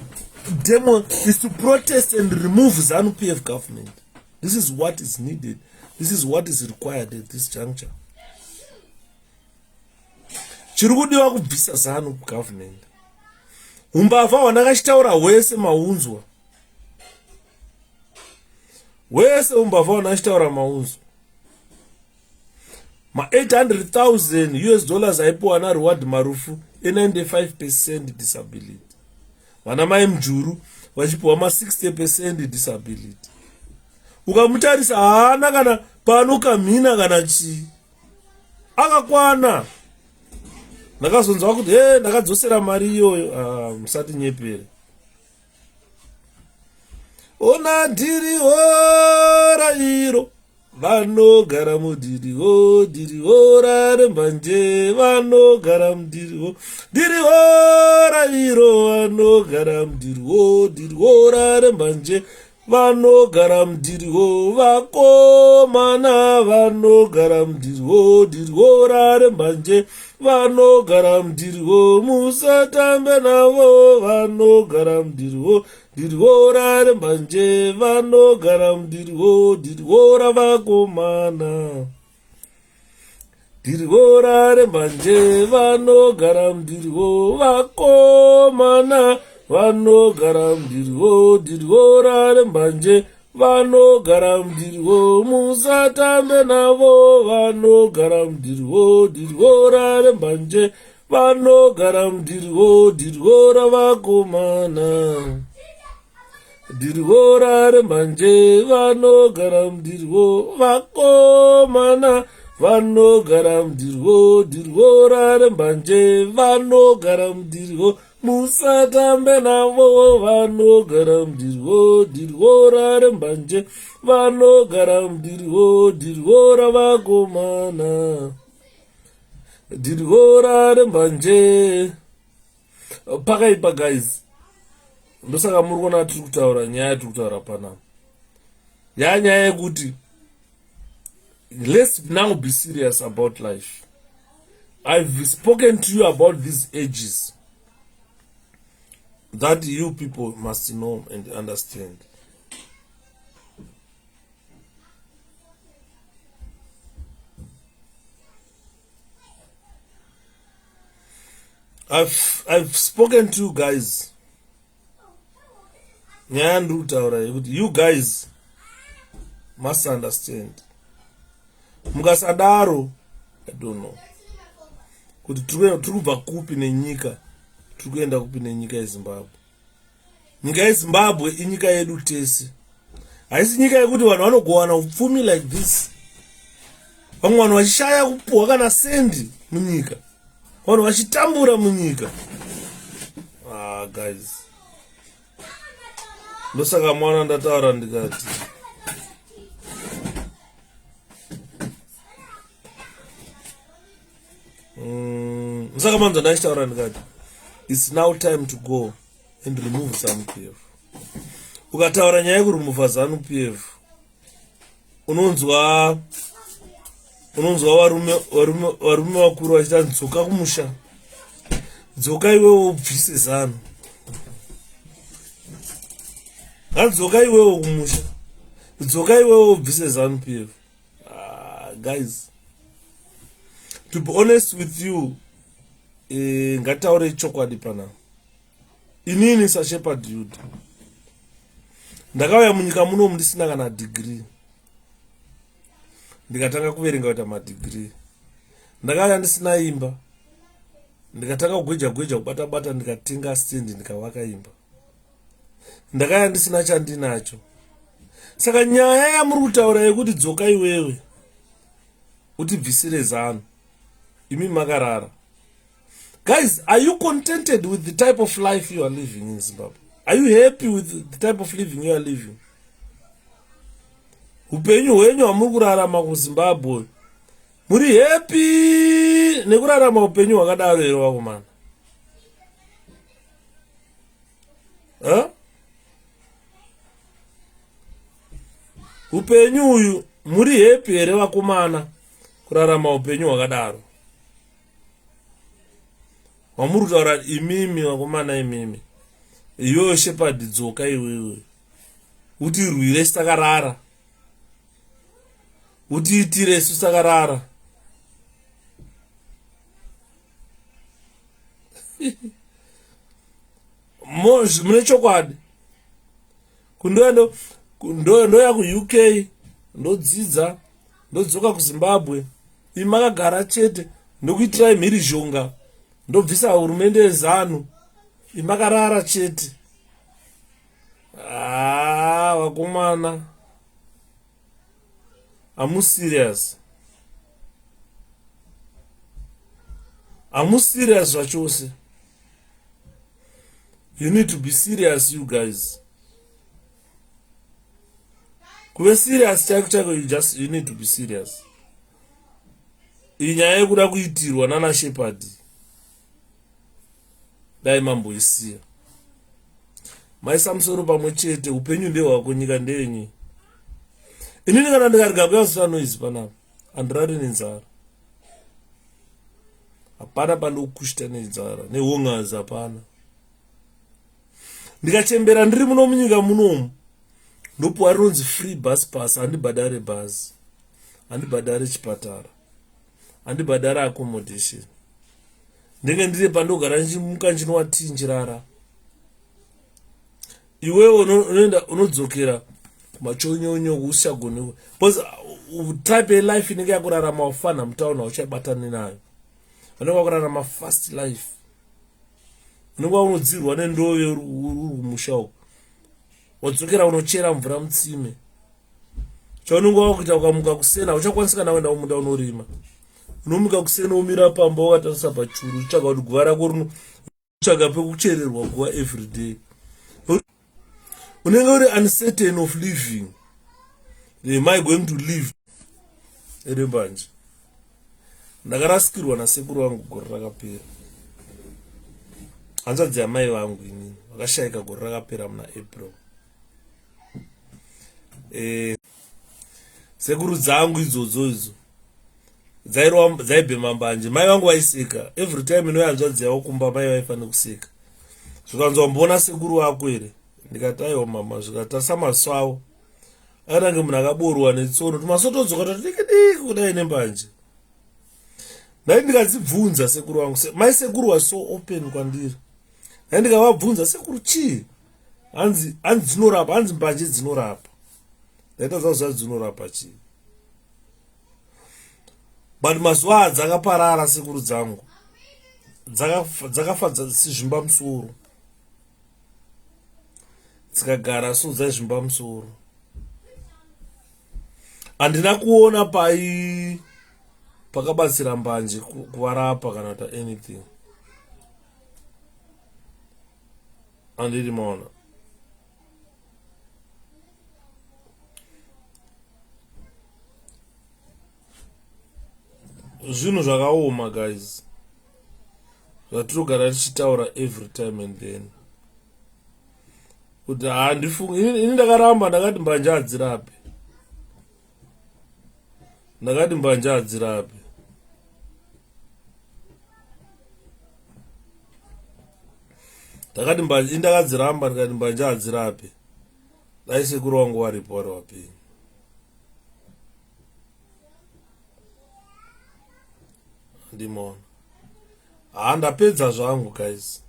protest and remove ZANU-PF government. This is what is needed. This is what is required at this juncture. Chiri kudiwa kubvisa ZANU government. Umbavha hwandakachitaura hwese maunzwa. Hwese umbavha hwandakachitaura maunzwa. $800,000 aipiwa naReward Marufu 95% disability. Vana mai mjuru vachipiwa 60% disability. Ukamutarisa haana kana panokamhina kana chii. Akakwana. Ndakazonzwa kuti ndakadzosera mari iyoyo musati nyepere. Ona dhirihora iro vanogara mudhiriho, dhirihora rembanje vanogara mudhiriho, dhirihora iro vanogara mudhiriho, dhirihora rembanje vanogara mudhiriho, vakomana vanogara mudhiriho, dhirihora rembanje vanogara mudhiriho, musatambe navo vanogara mudhiriho, dhirihora rembanje vanogara mudhiriho, dhirihora vakomana, dhirihora rembanje vanogara mudhiriho, vakomana vanogara mudhiriho, dhirihora rembanje vanogara mudhiriho, musatambe navo vanogara mudhiriho, dhirihora rembanje vanogara mudhiriho, dhirihora vakomana, dhirihora rembanje vanogara mudhiriho, vakomana vanogara mudhiriho, dhirihora rembanje vanogara mudhiriho, musatambe navo vanogara mudhiriho, dhirihora rembanje vanogara mudhiriho, dhirihora vakomana, dhirihora rembanje. Pakaipa guys. Ndosaka muri kuona tiri kutaura nyaya tiri kutaura panapa. Nyaya yekuti let's now be serious about life. I've spoken to you about these ages that you people must know and understand. I've spoken to you guys. You guys must understand. Mukasadaro, I don't know. Kuti turubva kupi nenyika, turikuenda kupi nenyika yeZimbabwe. Nyika yeZimbabwe inyika yedu tese. Haisi nyika yekuti vanhu vanogowana upfumi like this. Vamwe vanhu vachishaya kupuwa kana sendi munyika. vanhu vachitambura munyika. Guys, ndosaka mwana ndataura ndikati saka manzo ndachitaura ndikati it's now time to go and remove ZANU-PF. Ukataura nyaya yekuremova ZANU-PF unonzwa varume vakuru vachita dzoka kumusha, dzoka iwewe ubvise ZANU, dzoka iwewe kumusha, dzoka iwewe ubvise ZANU-PF. Guys, to be honest with you, ngataure chokwadi pana. Inini saShepherd Youth ndakauya munyika munomu ndisina kana degree, ndikatanga kuverenga kuita madegree. Ndakauya ndisina imba, ndikatanga kugweja kubata ndikatenga stendi ndikavaka imba. Ndakauya ndisina chandinacho. Saka nyaya yamuri kutaura yekuti dzoka iwewe utibvisire ZANU, imi makarara. Guys, are you contented with the type of life you are living in Zimbabwe? Are you happy with the type of living you are living? Upenyu hwenyu hwamuri kurarama kuZimbabwe, muri happy nekurarama upenyu hwakadaro here vakomana? Upenyu uyu muri happy here vakomana kurarama upenyu hwakadaro? Wamuri kutaura imimi vakomana, imimi iwewe Shepherd dzoka iwewe utirwire sitakarara, utiitire sitakarara. Mune chokwadi ndoya kuUK ndodzidza ndodzoka kuZimbabwe, imi makagara chete ndokuitirai mhirizhonga, ndobvisa hurumende yeZANU, imi makarara chete. Vakomana, I'm serious. I'm serious zvachose. You need to be serious, you guys. Kuve serious chaiko you need to be serious. Inyaya yekuda kuitirwa nana Shepherd dai mamboisiya. Maisa musoro pamwe chete, upenyu ndehwako, nyika ndenyi. Inini kana ndikarega kuya zvitanhoizi panapa handirari nenzara, hapana pandokushita nenzara nehongazi, hapana. Ndikachembera ndiri muno munyika munomu ndopuwa rinonzi free bus pass, handibhadhare bhazi, handibhadhare chipatara, handibhadhare accommodation. Ndenge ndiri pandogara nchimuka nchinowatii nchirara. Iwewe unodzokera machonyonyo usagone, because type of life inenge yakurarama ufana mutaona uchabatana nayo. Vanenge vakurarama fast life, unenge unodzirwa nendove uri kumusha uko, wadzokera unochera mvura mutsime. Chaunenge wakuita ukamuka kusena uchakwanisa kana kuenda kumunda unorima, unomuka kusena umira pamba wakatarisa pachuru utsvaga kuti guva rako utsvaga pekuchererwa guva every day. Unenge uri uncertain of living. Am I going to live? Ere mbanje ndakarasikirwa nasekuru wangu gore rakapera, hanzvadzi yamai vangu inini vakashayika gore rakapera muna April. Sekuru dzangu idzodzo idzo dzaibhema mbanje, mai vangu vaiseka. Every time inoyanzvadzi yavo kumba mai vaifanira kuseka. Zvikanzwa mbona sekuru wako here, ndikati aiwa mama, zvikatasa maso avo akange munhu akaborwa netsono tumasotodzoka tadiki kudai nembanje. Ndai ndikadzibvunza sekuru wangu, mai sekuru was so open kwandiri. Ndai ndikavabvunza, sekuru chii? Hanzi dzinorapa, hanzi mbanje dzinorapa. Ndaitadza dzinorapa chii? But mazuva adzakaparara sekuru dzangu, dzakafadza sizvimba musoro, dzikagara so dzaizvimba musoro. Handina kuona pakabatsira mbanje kuvarapa kana kuti anything. Andiri maona. Zvinhu zvakaoma guys. Zvatirogara tichitaura every time and then. Kuti handifungi ini ndakaramba ndakati mbanje hadzirape. Ndakati mbanje hadzirape. Ndakati mbanje ndakadziramba ndikati mbanje hadzirape. Dai sekuru wangu waripo wari wapenyu. Ndimona. Ndapedza zvangu guys.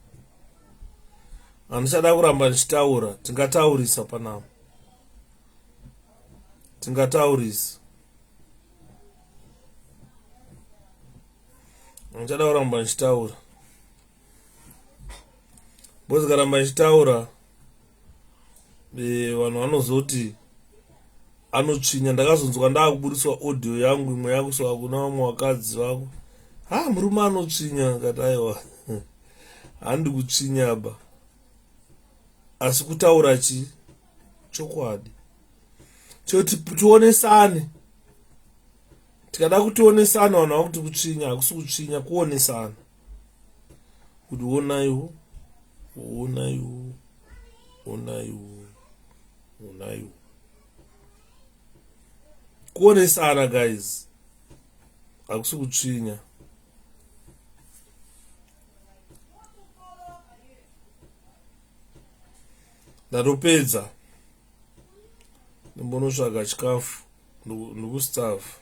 Handichada kuramba ndichitaura. Tingataurisa panapa. Tingataurisa. Handichada kuramba ndichitaura. Bozi karamba ndichitaura. Vanhu vanozoti anotsvinya. Ndakazonzwa ndakuburiswa audio yangu imwe yakuswa kuna vamwe vakadzi vako. Murume anotsvinya ngati aiwa. Handi kutsvinya ba. Asi kutaura chokwadi. Choti tionesane. Tikada kutionesana vanhu vakuti kutsvinya hakusi kutsvinya kuonesana. Kuti onaiwo. Kuonesana guys. Hakusi kutsvinya. Ndatopedza. Ndimbonotsvaga chikafu nekustafu.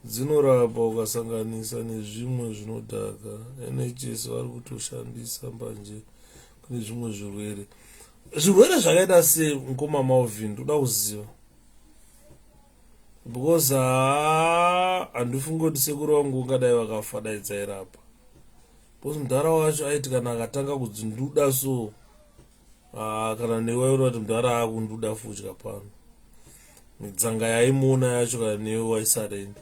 Dzinorapa ukasanganisa nezvimwe zvinodhaka. NHS vari kutoshandisa mbanje kune zvimwe zvirwere. Zvirwere zvakaita sei 𝗃𝗵𝗲𝗃𝗍 ndoda kuziva. Because handifungi kuti sekuru vangu ungadai vakafa dai dzairapa. Because mudhara wacho aiti kana akatanga kudzinduda so kana newe unoti mudhara akunduda fudya pano. Midzanga yaimuna yacho kana newe waisarenda.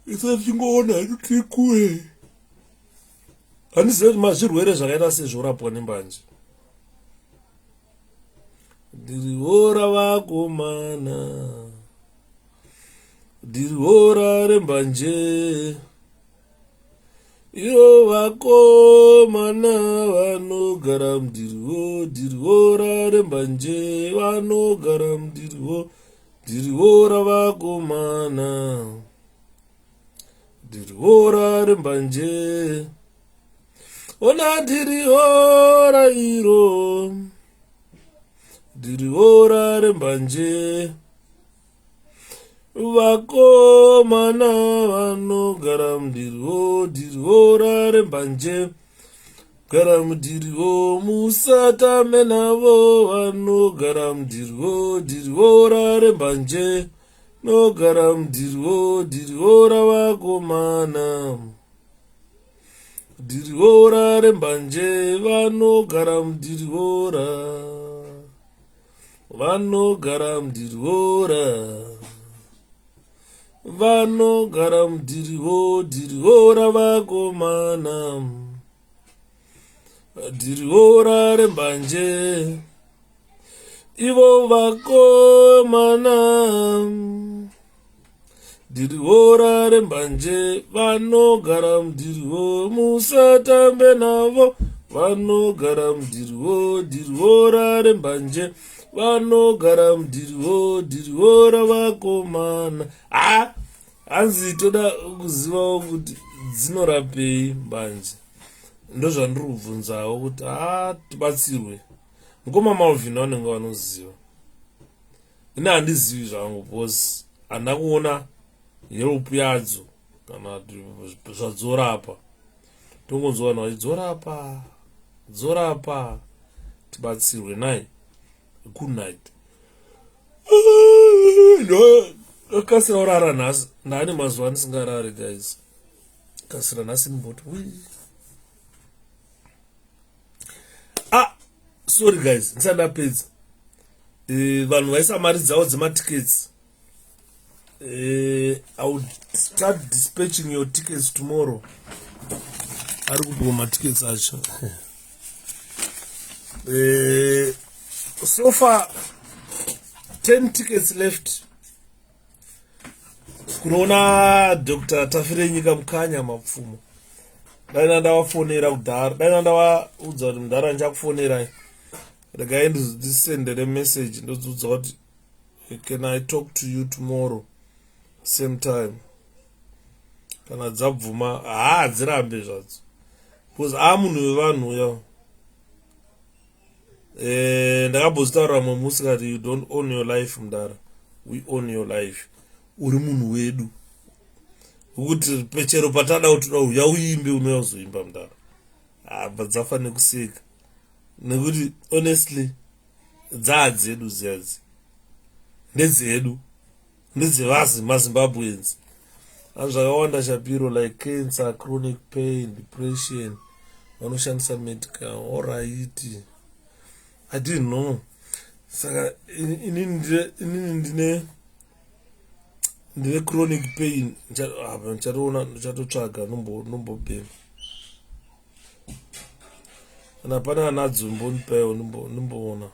Isa tingoona kuti kuwe. Handizivi kuti mazvirwere zvakaita sezvorapwa nembanje. Ndiriora vakomana. Ndiriora rembanje. Iyo vakomana vanogara mudiriwo. Ndiriora rembanje vanogara mudiriwo. Ndiriora vakomana. Ndiriora rembanje. Ona ndiriora iro. Ndiriora rembanje. Vakomana vanogara mudiriwo. Ndiriora rembanje. Gara mudiriwo. Musatambe navo vanogara mudiriwo. Ndiriora rembanje. Nogara mudiriwo. Ndiriora vakomana. Ndiriora rembanje. Vanogara mudiriora. Vanogara mudiriora. Vanogara mudiriwo. Ndiriora vakomana. Ndiriora rembanje. Ivo vakomana. Ndiriora rembanje. Vanogara mudiriwo. Musatambe navo vanogara mudiriwo. Ndiriora rembanje. Vanogara mudiriwo. Ndiriora vakomana. Hanzi toda kuzivawo kuti dzinorapei mbanje. Ndozvandiri kubvunzawo kuti tibatsirwe. 𝗃𝗵𝗲𝗃𝗍 vanenge vanoziva. Ini handizivi zvangu because handina kuona help yadzo kana zvadzorapa. Tongonzwa vanhu vachidzorapa. Dzorapa. Tibatsirwe nai. Good night. Kasira urara nhasi. Ndane mazuva ndisingarari guys. Kasira nhasi nimboti. Sorry guys, ndisandapedza. Vanhu vaisa mari dzavo dzematiketsi. I will start dispatching your tickets tomorrow. Ari kuboma tickets acho. So far 10 tickets left. Kunoona Dr. Tafire Nyika Mukanya mapfumo. Daina ndavafonera kudhara. Daina ndavaudza kuti mudhara ndichakufonerai. Regai ndisendere message ndoudza kuti can I talk to you tomorrow same time. Kana dzabvuma hadzirambe zvadzo. Because munhu wevanhu uya. Ndakambozitaura mumwe musi kati you don't own your life mudhara. We own your life. Uri munhu wedu. Ukuthi pechero patada utoda uya uimbe unozoimba mudhara. Badzafanira kuseka. Nekuti honestly dzedu ziyadzi. Ndedzedu. Ndedzevazi maZimbabweans. Zvakawanda chapiro like cancer, chronic pain, depression. Vanoshandisa medical. Alright. I didn't know. Saka ndine chronic pain. Ndichatotsvaga nombopema. Kana pana nadzo mbonipayo nomboona.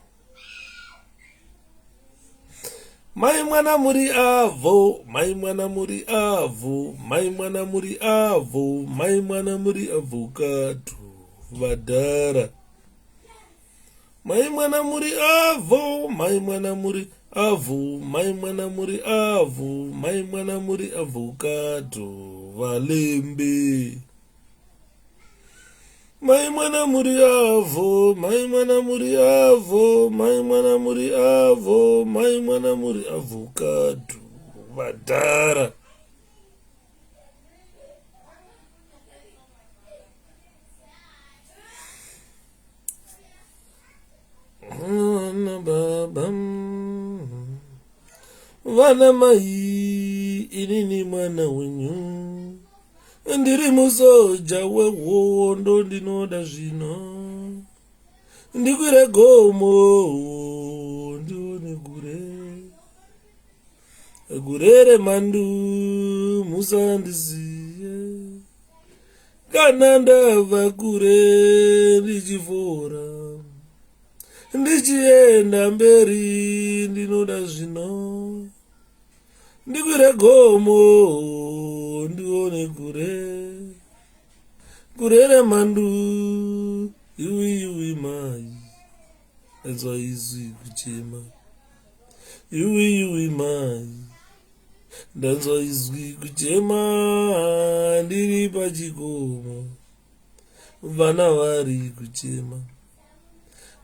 Mai mwana muri avo, mai mwana muri avo, mai mwana muri avo, mai mwana muri avokado vadhara. Mai mwana muri avo, mai mwana muri avo, mai mwana muri avo, mai mwana muri avokado valembe. Mai mwana muri avo, mai mwana muri avo, mai mwana muri avo, mai mwana muri avokado vadhara. Vana mai inini mwana wenyu. Ndiri musoja wehondo ndinoda zvino. Ndikwire gomo ndione gurere mandu musandiziye. Kana ndabva kure ndichifora. Ndichienda mberi ndinoda zvino. Ndikwire gomo ndione gurere mandu iwi mai. That's why izwi kuchema. Iwi mai. That's why izwi kuchema. Ndiri pachikomo vana vari kuchema.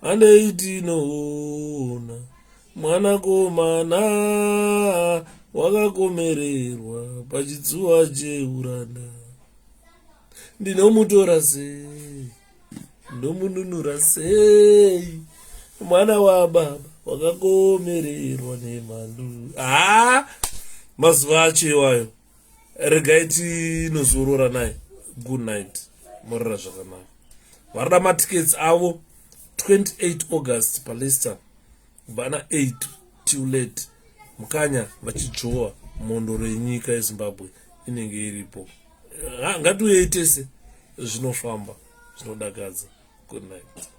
Andeiti noona mwanakomana wakakomererwa pachitsuwa cheuranda. Ndinomutora sei, ndomununura sei mwana wababa wakakomererwa nemhandu. Mazuva acho iwayo. Regai tinozorora naye. Good night. Morera zvakanaka. Varida matickets avo 28 August paLeicester. Vana 8 too late. Mukanya vachijowa mhondoro yenyika yeZimbabwe inenge iripo. Ngatiuye tese zvinofamba zvinodakadza. Good night.